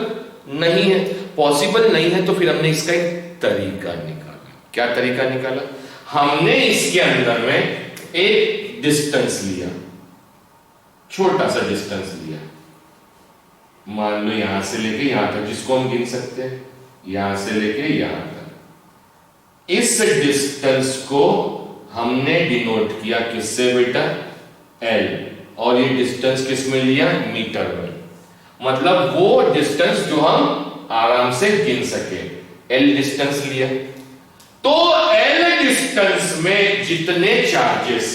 नहीं है। पॉसिबल नहीं है तो फिर हमने इसका एक तरीका निकाला। क्या तरीका निकाला? हमने इसके अंदर में एक डिस्टेंस लिया, छोटा सा डिस्टेंस लिया, मान लो यहां से लेके यहां तक, जिसको हम गिन सकते हैं, यहां से लेके यहां तक। इस डिस्टेंस को हमने डिनोट किया किससे बेटा, L, और ये डिस्टेंस किस में लिया, मीटर में। मतलब वो डिस्टेंस जो हम आराम से गिन सके, L डिस्टेंस लिया। तो L डिस्टेंस में जितने चार्जेस,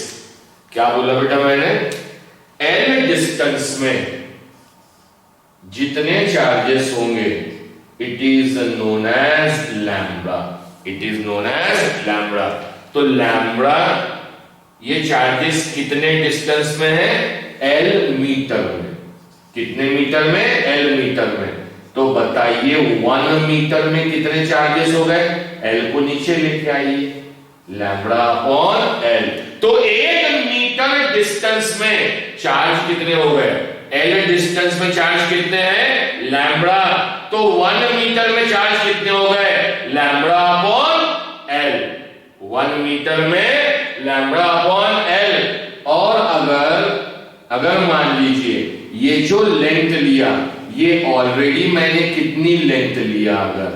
क्या बोला बेटा मैंने, L डिस्टेंस में जितने चार्जेस होंगे, it is known as lambda, it is known as lambda. तो लैम्ब्डा, ये चार्जेस कितने डिस्टेंस में है, L मीटर में। कितने मीटर में, L मीटर में। तो बताइए 1 मीटर में कितने चार्जेस हो गए, L को नीचे लेके आइए, लैम्ब्डा अपॉन L। तो 1 मीटर डिस्टेंस में चार्ज कितने हो गए, L डिस्टेंस में चार्ज कितने हैं, लैम्ब्डा। तो 1 मीटर में चार्ज कितने हो गए, लैम्ब्डा अपॉन L। 1 मीटर में लैम्ब्डा अपॉन L। और अगर मान लीजिए ये जो लेंथ लिया, ये ऑलरेडी मैंने कितनी लेंथ लिया, अगर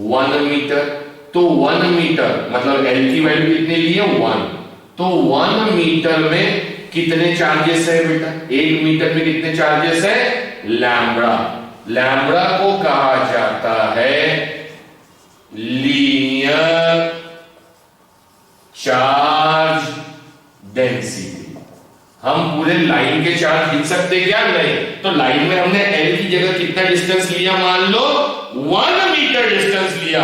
1 मीटर, तो 1 मीटर मतलब L की वैल्यू कितनी ली है, 1। तो 1 मीटर में कितने चार्जेस है बेटा, 1 मीटर में कितने चार्जेस है, लैम्ब्डा। लैम्ब्डा को कहा जाता है लीनियर चार्ज डेंसिटी। हम पूरे लाइन के चार्ज गिन सकते क्या, नहीं। तो लाइन में हमने L की जगह कितना डिस्टेंस लिया, मान लो 1 मीटर डिस्टेंस लिया।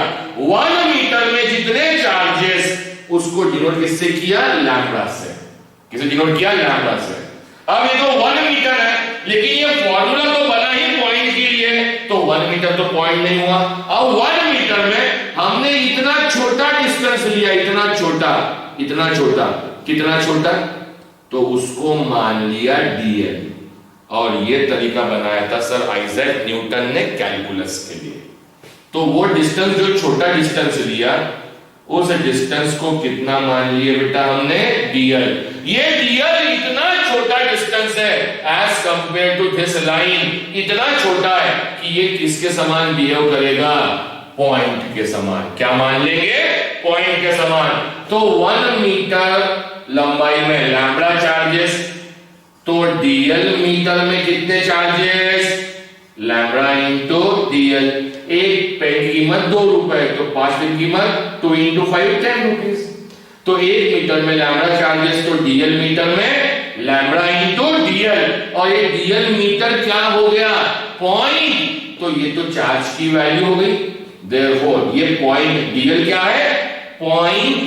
1 मीटर में जितने चार्जेस, उसको डिनोट किससे किया, लैम्ब्डा से। किसे डिनोट किया, लैम्ब्डा से। अब ये तो 1 मीटर है, लेकिन ये फॉर्मूला तो बना ही पॉइंट के लिए, तो 1 मीटर तो पॉइंट नहीं हुआ। अब 1 मीटर में हमने इतना छोटा डिस्टेंस लिया, इतना छोटा, इतना छोटा, कितना छोटा, तो उसको मान लिया dl। और ये तरीका बनाया था सर आइजैक न्यूटन ने कैलकुलस के लिए। तो वो डिस्टेंस, जो छोटा डिस्टेंस लिया, उस डिस्टेंस को कितना मान लिए बेटा हमने, dl। ये dl इतना छोटा डिस्टेंस है as compare to this line, इतना छोटा है कि ये किसके समान बिहेव करेगा, पॉइंट के समान। क्या मान लेंगे, पॉइंट के समान। तो 1 मीटर लंबाई में लैम्ब्डा चार्जेस, तो dl मीटर में कितने चार्जेस, लैम्ब्डा इंटू dl। एक पेन की कीमत 2 रुपए, तो 5 पेन की कीमत 2 इंटू 5 10 रुपीज। तो 1 मीटर में लैम्ब्डा चार्जेस, तो dl मीटर में लैम्ब्डा इंटू dl। और ये dl मीटर क्या हो गया, पॉइंट। तो ये तो चार्ज की वैल्यू हो गई, देयरफॉर ये पॉइंट, dl क्या है, पॉइंट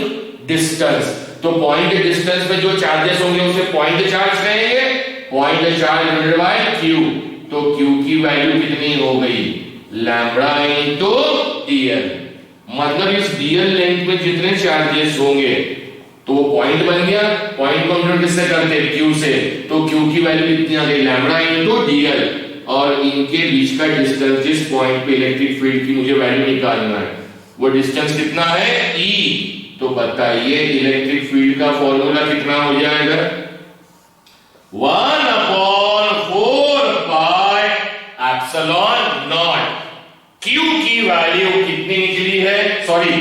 डिस्टेंस। तो पॉइंट डिस्टेंस में जो चार्जेस होंगे उसे पॉइंट चार्ज कहेंगे, point charge divided by q। तो q की वैल्यू कितनी हो गई, लैम्ब्डा इनटू dl। मतलब इस dl लेंथ में जितने चार्जेस होंगे, तो वो पॉइंट बन गया। पॉइंट को हम किससे करते हैं, q से। तो q की वैल्यू कितनी आ गई, लैम्ब्डा इनटू dl। और इनके बीच का डिस्टेंस, जिस पॉइंट पे इलेक्ट्रिक फील्ड की मुझे वैल्यू निकालना है, वो डिस्टेंस कितना है, e। तो बताइए इलेक्ट्रिक फील्ड का फॉर्मूला कितना हो जाएगा, 1/4 पाई एप्सिलॉन नॉट। Q की वैल्यू कितनी निकली है, सॉरी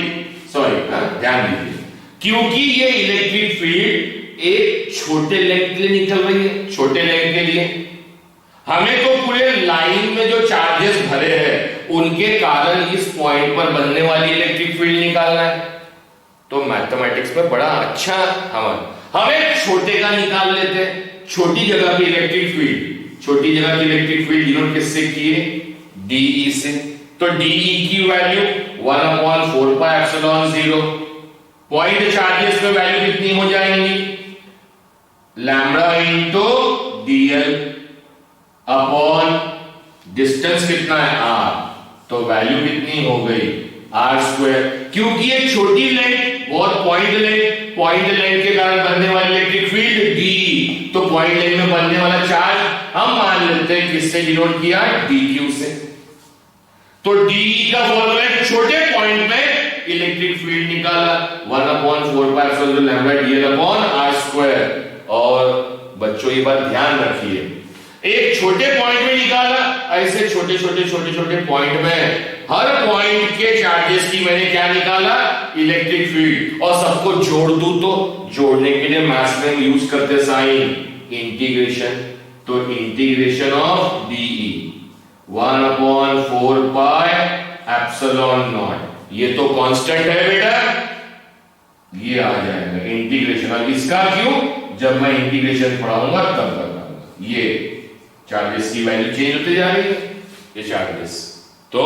ध्यान दीजिए, क्योंकि ये इलेक्ट्रिक फील्ड एक छोटे लेंथ के लिए निकल रही है, छोटे लेंथ के लिए। हमें तो पूरे लाइन में जो चार्जेस भरे हैं उनके कारण इस पॉइंट पर बनने वाली इलेक्ट्रिक फील्ड निकालना है। तो मैथमेटिक्स में बड़ा अच्छा हमें छोटे का निकाल लेते हैं, छोटी जगह की इलेक्ट्रिक फील्ड, छोटी जगह की इलेक्ट्रिक फील्ड डिनोट किससे किए, dE से। तो dE की value 1/4 pi epsilon 0। Point charges में वैल्यू कितनी हो जाएंगी, lambda into dl upon distance कितना है r। तो वैल्यू कितनी हो गई, r²। क्योंकि ये छोटी लेंथ और पॉइंट लेंथ के कारण बनने वाली इलेक्ट्रिक फील्ड d। तो पॉइंट लेंथ में बनने वाला चार्ज हम मान लेते हैं किससे डिनोट किया, dq से। तो d का फॉर्मूला है, छोटे पॉइंट में इलेक्ट्रिक फील्ड निकाला, 1/4 pi epsilon lambda dl upon r²। और बच्चों ये बात ध्यान रखिए, एक छोटे पॉइंट में निकाला, ऐसे छोटे छोटे पॉइंट में हर पॉइंट के चार्जेस की मैंने क्या निकाला, इलेक्ट्रिक फील्ड, और सबको जोड़ दूं तो जोड़ने के लिए मैथ्स में यूज करते साइन इंटीग्रेशन। तो integration of dE 1/4 pi epsilon naught, ये तो कांस्टेंट है बेटा, ये आ जाएगा इंटीग्रेशन। अब इसका क्यों, जब मैं इंटीग्रेशन पढ़ाऊंगा तब बताऊंगा। ये चार्जेस की वैल्यू चेंज होती जा रही है, ये चार्जेस, तो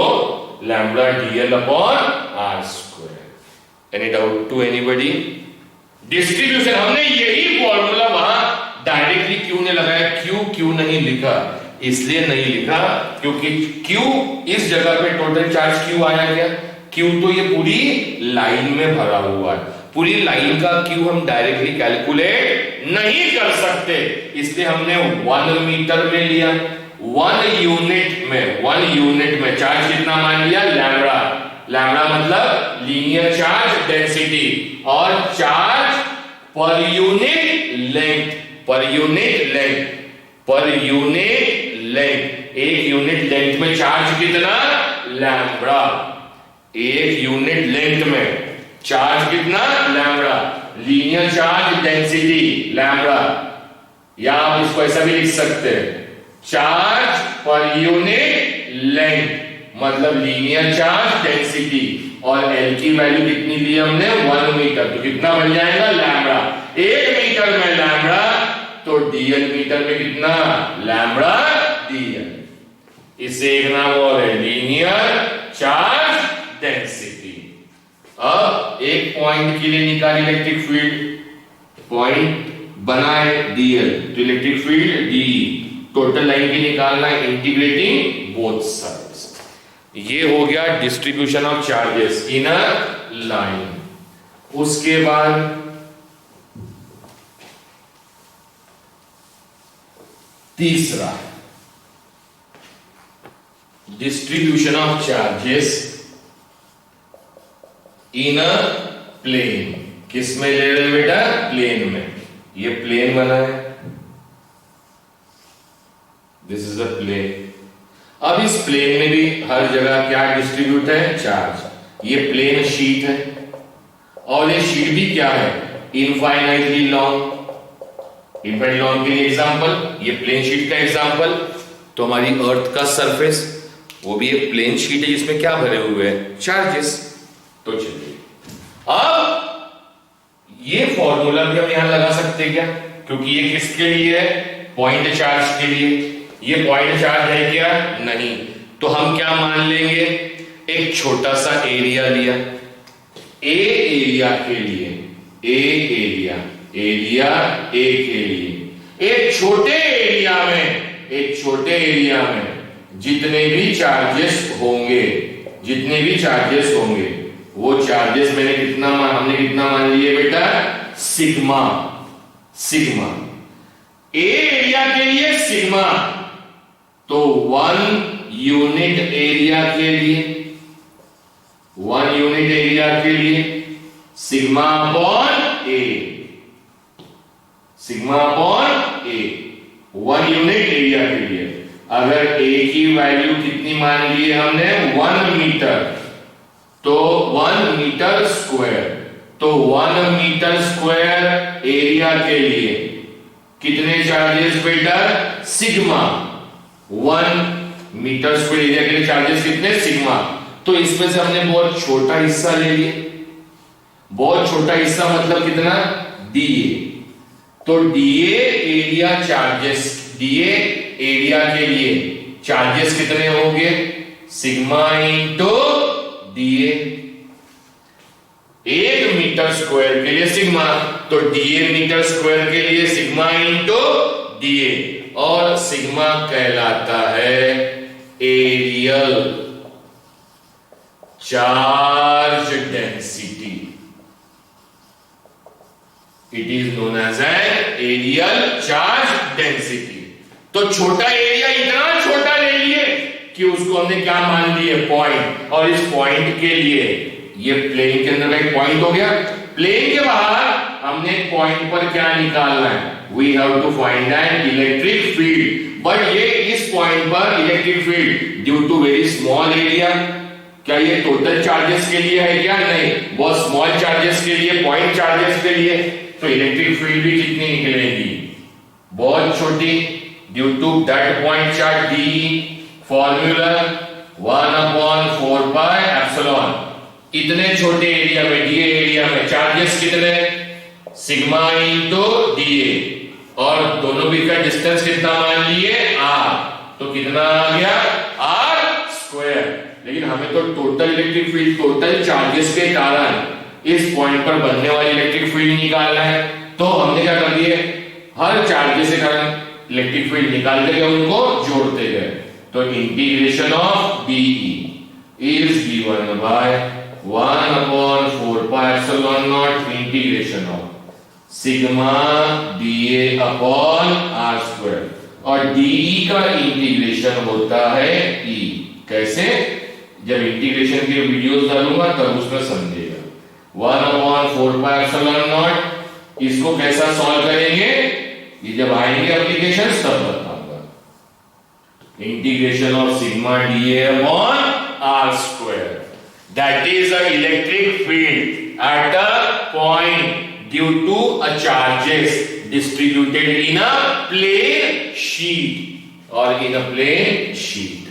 lambda dl upon are square. Any doubt to anybody? Distribution हमने यही फॉर्मूला वहां डायरेक्टली क्यों नहीं लगाया, क्यों नहीं लिखा, इसलिए नहीं लिखा क्योंकि क्यू इस जगह पे टोटल चार्ज क्यू आया क्या, क्यू तो ये पूरी लाइन में भरा हुआ है, पूरी लाइन का क्यू हम डायरेक्टली कैलकुलेट नहीं कर सकते, इसलिए हमने 1 मीटर में लिया। 1 यूनिट में चार्ज कितना मान लिया, लैम्ब्डा। लैम्ब्डा मतलब लीनियर चार्ज डेंसिटी, और चार्ज पर यूनिट लेंथ, एक यूनिट लेंथ में चार्ज कितना, लैम्ब्डा। एक यूनिट लेंथ में चार्ज कितना, lambda. Linear charge density lambda, या आप इसको ऐसा भी लिख सकते हैं, चार्ज पर यूनिट लेंथ मतलब लीनियर चार्ज डेंसिटी, और एल की वैल्यू कितनी ली हमने, 1 मीटर, तो कितना बन जाएगा, लैम्ब्डा। 1 मीटर में लैम्ब्डा, तो डीएल मीटर में कितना, लैम्ब्डा डीएल। इसे एक नाम और है लीनियर चार्ज डेंसिटी। अब एक पॉइंट के लिए निकाली इलेक्ट्रिक फील्ड, पॉइंट बनाए डीएल, तो electric field d, total line की निकालना है इंटीग्रेटिंग बोथ साइड्स। ये हो गया distribution of charges in a line. उसके बाद तीसरा, distribution of charges in a plane. किस में ले रहे बेटा, प्लेन में। ये प्लेन बना है, दिस इज अ प्लेन। अब इस प्लेन में भी हर जगह क्या डिस्ट्रीब्यूट है, चार्ज। ये प्लेन शीट है, और ये शीट भी क्या है, इनफाइनाइटली लॉन्ग। इनफाइनाइट लॉन्ग के लिए एग्जांपल, ये प्लेन शीट का एग्जांपल, तो हमारी अर्थ का सरफेस वो भी एक प्लेन शीट है जिसमें क्या भरे हुए हैं, चार्जेस। तो चलिए अब ये फॉर्मूला भी हम यहां लगा सकते हैं क्या, क्योंकि ये किसके लिए है, पॉइंट चार्ज के लिए। ये पॉइंट चार्ज है क्या, नहीं, तो हम क्या मान लेंगे, एक छोटा सा एरिया लिया, ए एरिया के लिए, एरिया ए के लिए। एक छोटे एरिया में जितने भी चार्जेस होंगे वो चार्जेस हमने कितना मान लिए बेटा, सिग्मा। ए एरिया के लिए सिग्मा, तो 1 यूनिट एरिया के लिए सिग्मा अपॉन ए, 1 यूनिट एरिया के लिए। अगर ए की वैल्यू कितनी मान ली है हमने, 1 मीटर, तो 1 मीटर स्क्वायर, तो 1 मीटर स्क्वायर एरिया के लिए कितने चार्जेस बेटा, सिग्मा। 1 मीटर स्क्वायर एरिया के लिए चार्जेस कितने, सिग्मा। तो इसमें से हमने बहुत छोटा हिस्सा ले लिया, बहुत छोटा हिस्सा मतलब कितना, डीए। तो डीए एरिया के लिए चार्जेस कितने होंगे, sigma into dA. 1 metre square के लिए सिग्मा, तो डीए मीटर स्क्वायर के लिए सिग्मा इंटू डीए, और सिग्मा कहलाता है areal charge density. It is known as an areal charge density. तो छोटा एरिया इतना छोटा ले लिए कि उसको हमने क्या मान लिए, पॉइंट, और इस पॉइंट के लिए ये प्लेन के अंदर एक पॉइंट हो गया, प्लेन के बाहर हमने पॉइंट पर क्या निकालना है, we have to find an electric field. But ये इस पॉइंट पर electric field due to very small area, क्या ये टोटल चार्जेस के लिए है क्या? नहीं, बहुत स्मॉल चार्जेस के लिए, पॉइंट चार्जेस के लिए। तो इलेक्ट्रिक फील्ड भी कितनी निकलेगी? बहुत छोटी, due to that point charge d formula 1/4 pi epsilon. इतने छोटे एरिया में, डीए एरिया में चार्जेस कितने? सिग्मा इनटू डीए, और दोनों बीच का डिस्टेंस कितना मान लिए? आर। तो कितना आ गया? R square. लेकिन हमें तो total electric field, total charges के कारण इस पॉइंट पर बनने वाली इलेक्ट्रिक फील्ड निकालना है। तो हमने क्या कर दिए, हर चार्जेस के कारण इलेक्ट्रिक फील्ड निकालते गए, उनको जोड़ते गए। तो integration of dE is given by 1/4 pi epsilon naught integration of sigma dA upon are square, और डीई का इंटीग्रेशन होता है ई। कैसे? जब इंटीग्रेशन के वीडियोस डालूंगा तब उसमें समझेगा। 1/4 पाई एप्सिलॉन नॉट, इसको कैसा सॉल्व करेंगे ये जब आएंगे एप्लीकेशंस तब बताऊंगा। Integration of sigma dA upon are square, that is a electric field at a point due to a charges distributed in a plane sheet or in a plane sheet.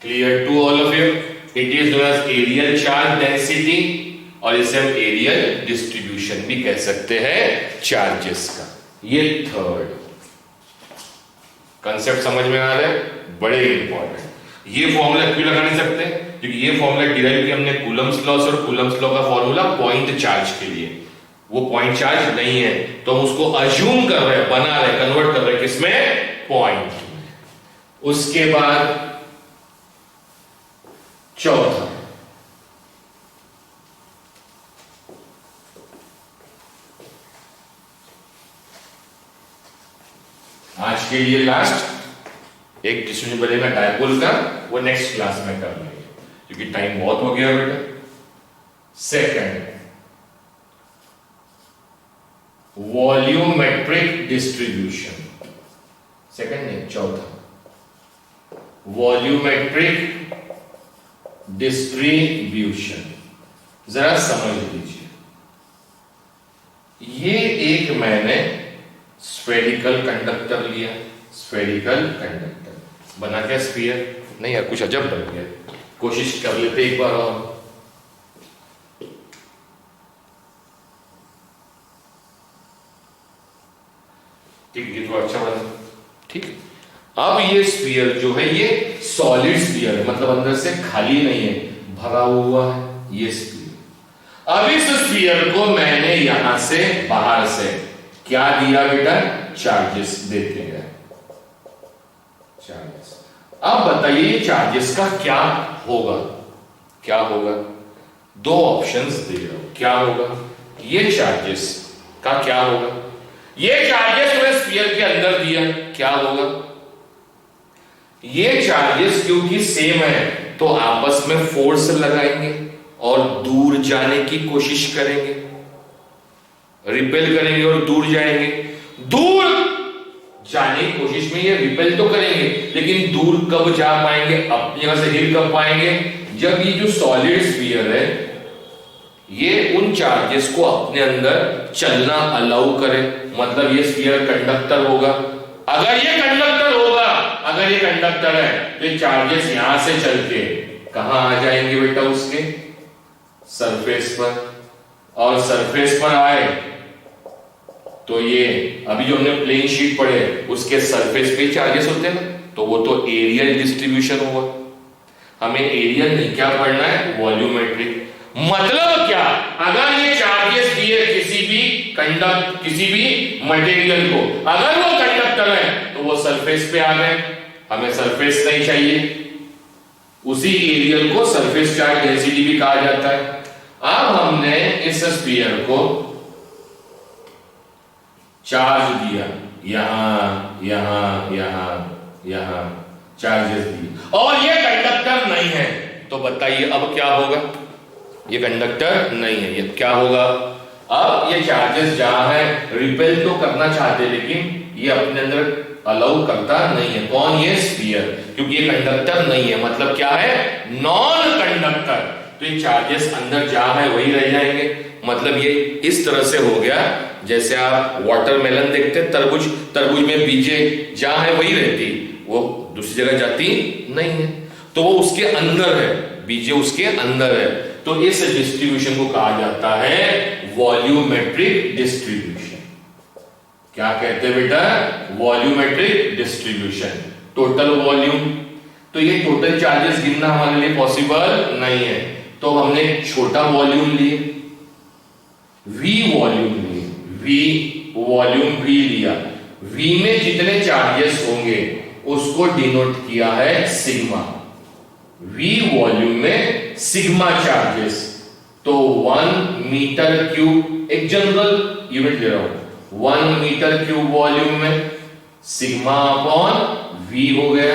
Clear to all of you? It is known as areal charge density, और इसे हम एरियल डिस्ट्रीब्यूशन भी कह सकते हैं चार्जेस का। ये थर्ड कंसेप्ट समझ में आ रहा है, बड़े इंपॉर्टेंट। ये फॉर्मूला क्यों लगा नहीं सकते? क्योंकि ये फॉर्मूला डिराइव किया हमने कूलम्स लॉ से, और कूलम्स लॉ का फॉर्मूला पॉइंट चार्ज के लिए, वो पॉइंट चार्ज नहीं है, तो हम उसको अज्यूम कर रहे हैं, बना रहे, कन्वर्ट कर रहे हैं किसमें? पॉइंट में। उसके बाद चौथा, आज के लिए लास्ट एक डिस्ट्रीब्यूशन बनेगा डायपोल का, वो नेक्स्ट क्लास में कर लेंगे क्योंकि टाइम बहुत हो गया बेटा। Second, volumetric distribution. सेकंड नहीं, चौथा वॉल्यूमेट्रिक डिस्ट्रीब्यूशन। जरा समझ लीजिए, ये एक मैंने स्फेरिकल कंडक्टर लिया, स्फेरिकल कंडक्टर बना क्या स्फीयर? नहीं यार, कुछ अजब बन गया, कोशिश कर लेते एक बार और। ठीक, ये तो अच्छा बना, ठीक। अब ये स्फीयर जो है ये सॉलिड स्फीयर है, मतलब अंदर से खाली नहीं है, भरा हुआ है ये स्फीयर। अब इस स्फीयर को मैंने यहां से बाहर से क्या दिया बेटा? चार्जेस देते हैं, चार्जेस। अब बताइए चार्जेस का क्या होगा? क्या होगा? दो ऑप्शंस दे रहा हूं, क्या होगा? ये चार्जेस का क्या होगा? ये चार्जेस मैंने स्फीयर के अंदर दिया, क्या होगा? ये चार्जेस क्योंकि सेम है तो आपस में फोर्स लगाएंगे और दूर जाने की कोशिश करेंगे, रिपेल करेंगे और दूर जाएंगे। दूर जाने की कोशिश में ये रिपेल तो करेंगे, लेकिन दूर कब जा पाएंगे, अपनी जगह से हिल कब पाएंगे? जब ये जो सॉलिड स्फीयर है ये उन चार्जेस को अपने अंदर चलना अलाउ करे, मतलब ये स्फीयर कंडक्टर होगा। अगर ये कंडक्टर होगा, अगर ये कंडक्टर है तो ये चार्जेस यहां से चल के कहां आ जाएंगे बेटा? उसके सरफेस पर, और सरफेस पर आए तो ये अभी जो हमने प्लेन शीट पढ़े उसके सरफेस पे चार्जेस होते हैं, तो वो तो एरियल डिस्ट्रीब्यूशन हुआ। हमें एरियल नहीं, क्या पढ़ना है? वॉल्यूमेट्रिक। मतलब क्या? अगर ये चार्जेस दिए किसी भी मटेरियल को, अगर वो कंडक्टर है तो वो सरफेस पे आ गए, हमें सरफेस नहीं चाहिए, उसी एरियल को सरफेस चार्ज डेंसिटी भी कहा जाता है। अब हमने इस स्फीयर को चार्ज दिया, यहां यहां यहां यहां चार्जेस दिए, और ये कंडक्टर नहीं है, तो बताइए अब क्या होगा? ये कंडक्टर नहीं है, ये क्या होगा? अब ये चार्जेस जहां है रिपेल तो करना चाहते, लेकिन ये अपने अंदर अलाउ करता नहीं है। कौन? ये स्फीयर, क्योंकि ये कंडक्टर नहीं है, मतलब क्या है? Non conductor. तो ये चार्जेस अंदर जहां है वही रह जाएंगे। मतलब ये इस तरह से हो गया, जैसे आप वाटरमेलन देखते हैं, तरबूज, तरबूज में बीजें जहां है वही रहती, वो दूसरी जगह जाती नहीं है, तो वो उसके अंदर है, बीजे उसके अंदर है। तो इस डिस्ट्रीब्यूशन को कहा जाता है वॉल्यूमेट्रिक डिस्ट्रीब्यूशन। क्या कहते हैं बेटा? Volumetric distribution. टोटल वॉल्यूम, तो ये टोटल चार्जेस गिनना हमारे लिए पॉसिबल नहीं है, तो हमने छोटा वॉल्यूम लिए, V वॉल्यूम लिए, V वॉल्यूम V लिया। V में जितने चार्जेस होंगे उसको डिनोट किया है सिग्मा। V वॉल्यूम में सिग्मा चार्जेस, तो 1 मीटर क्यूब, एक जनरल यूनिट ले रहा हूं, 1 मीटर क्यूब वॉल्यूम में सिग्मा अपॉन V हो गया।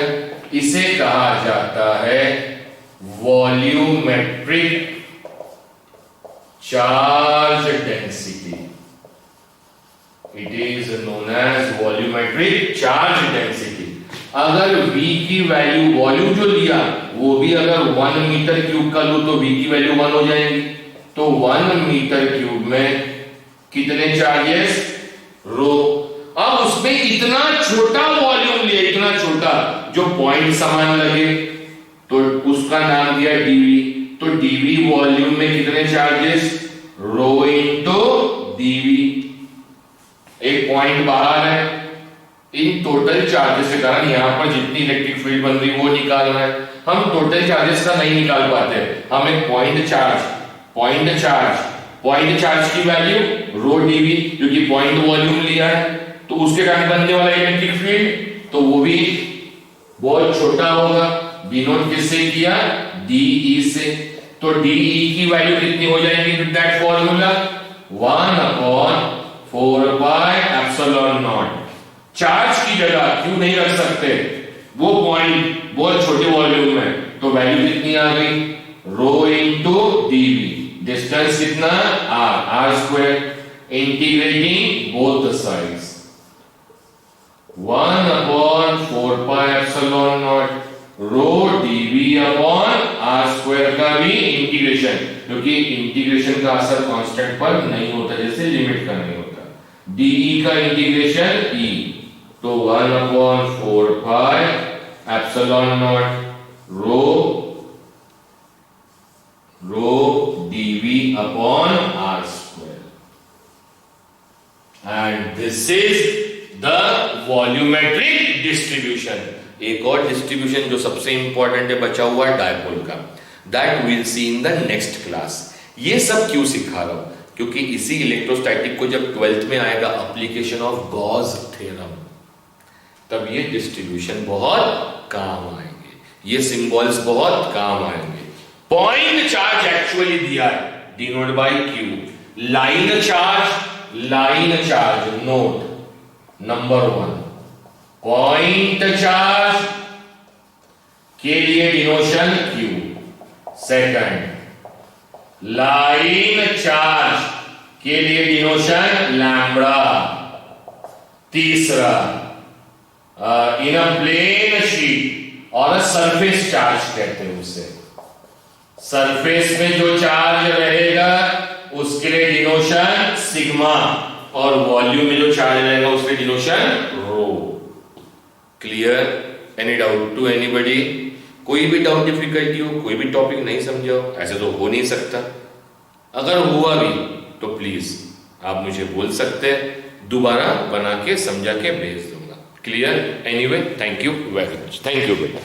इसे कहा जाता है volumetric charge density. It is known as volumetric charge density. अगर V की वैल्यू, वॉल्यूम जो लिया वो भी अगर 1 मीटर क्यूब का लूं तो V की वैल्यू 1 हो जाएगी। तो 1 मीटर क्यूब में कितने चार्जेस? रो। अब उसमें इतना छोटा वॉल्यूम लिया, इतना छोटा, जो पॉइंट समान लगे, तो उसका नाम दिया dV। तो dV वॉल्यूम में कितने चार्जेस? रो इंटू dV। एक पॉइंट बाहर है, इन टोटल चार्जेस के कारण यहां पर जितनी इलेक्ट्रिक फील्ड बन रही वो निकालना है। हम टोटल चार्जेस का नहीं निकाल पाते, हम एक पॉइंट चार्ज की वैल्यू रो dV, क्योंकि पॉइंट वॉल्यूम लिया है, तो उसके कारण बनने वाला इलेक्ट्रिक फील्ड तो वो भी बहुत छोटा होगा। डिनोट किससे किया? DE से। तो DE की वैल्यू कितनी हो जाएगी with that formula? 1/4 pi epsilon not. Charge की जगह क्यों नहीं रख सकते? वो पॉइंट बहुत छोटे वॉल्यूम में, तो वैल्यू कितनी आ गई? Rho into dV। डिस्टेंस कितना? r square. Integrating both the sides, 1/4 pi epsilon naught rho dV upon r square का भी इंटीग्रेशन, क्योंकि इंटीग्रेशन का असर कांस्टेंट पर नहीं होता, जैसे लिमिट का नहीं होता। dE का इंटीग्रेशन E, तो 1/4 pi epsilon naught rho dV upon r square. And this is the volumetric distribution. एक और डिस्ट्रीब्यूशन जो सबसे इंपॉर्टेंट है बचा हुआ है डायपोल का, that will see in the next class. ये सब क्यों सिखा रहा हूं? क्योंकि इसी इलेक्ट्रोस्टैटिक को जब 12th में आएगा एप्लीकेशन ऑफ गॉस थ्योरम, तब ये डिस्ट्रीब्यूशन बहुत काम आएंगे, ये सिंबल्स बहुत काम आएंगे। पॉइंट चार्ज एक्चुअली दिया है, denote by Q। Line charge note number 1। Point charge के लिए डिनोशन Q। सेकंड, लाइन चार्ज के लिए डिनोशन लैम्ब्डा। तीसरा, इन अ प्लेन शीट और सरफेस चार्ज कहते हैं उसे। सरफेस में जो चार्ज रहेगा उसके लिए डिनोशन सिग्मा, और वॉल्यूम में जो चार्ज रहेगा उसके लिए डिनोशन रो। Clear? Any doubt to anybody? कोई भी डाउट, डिफिकल्टी हो, कोई भी टॉपिक नहीं समझो, ऐसे तो हो नहीं सकता। अगर हुआ भी तो प्लीज आप मुझे बोल सकते हैं, दोबारा बना के समझा के भेज दूंगा। Clear? Anyway, thank you very much. Thank you बेटा।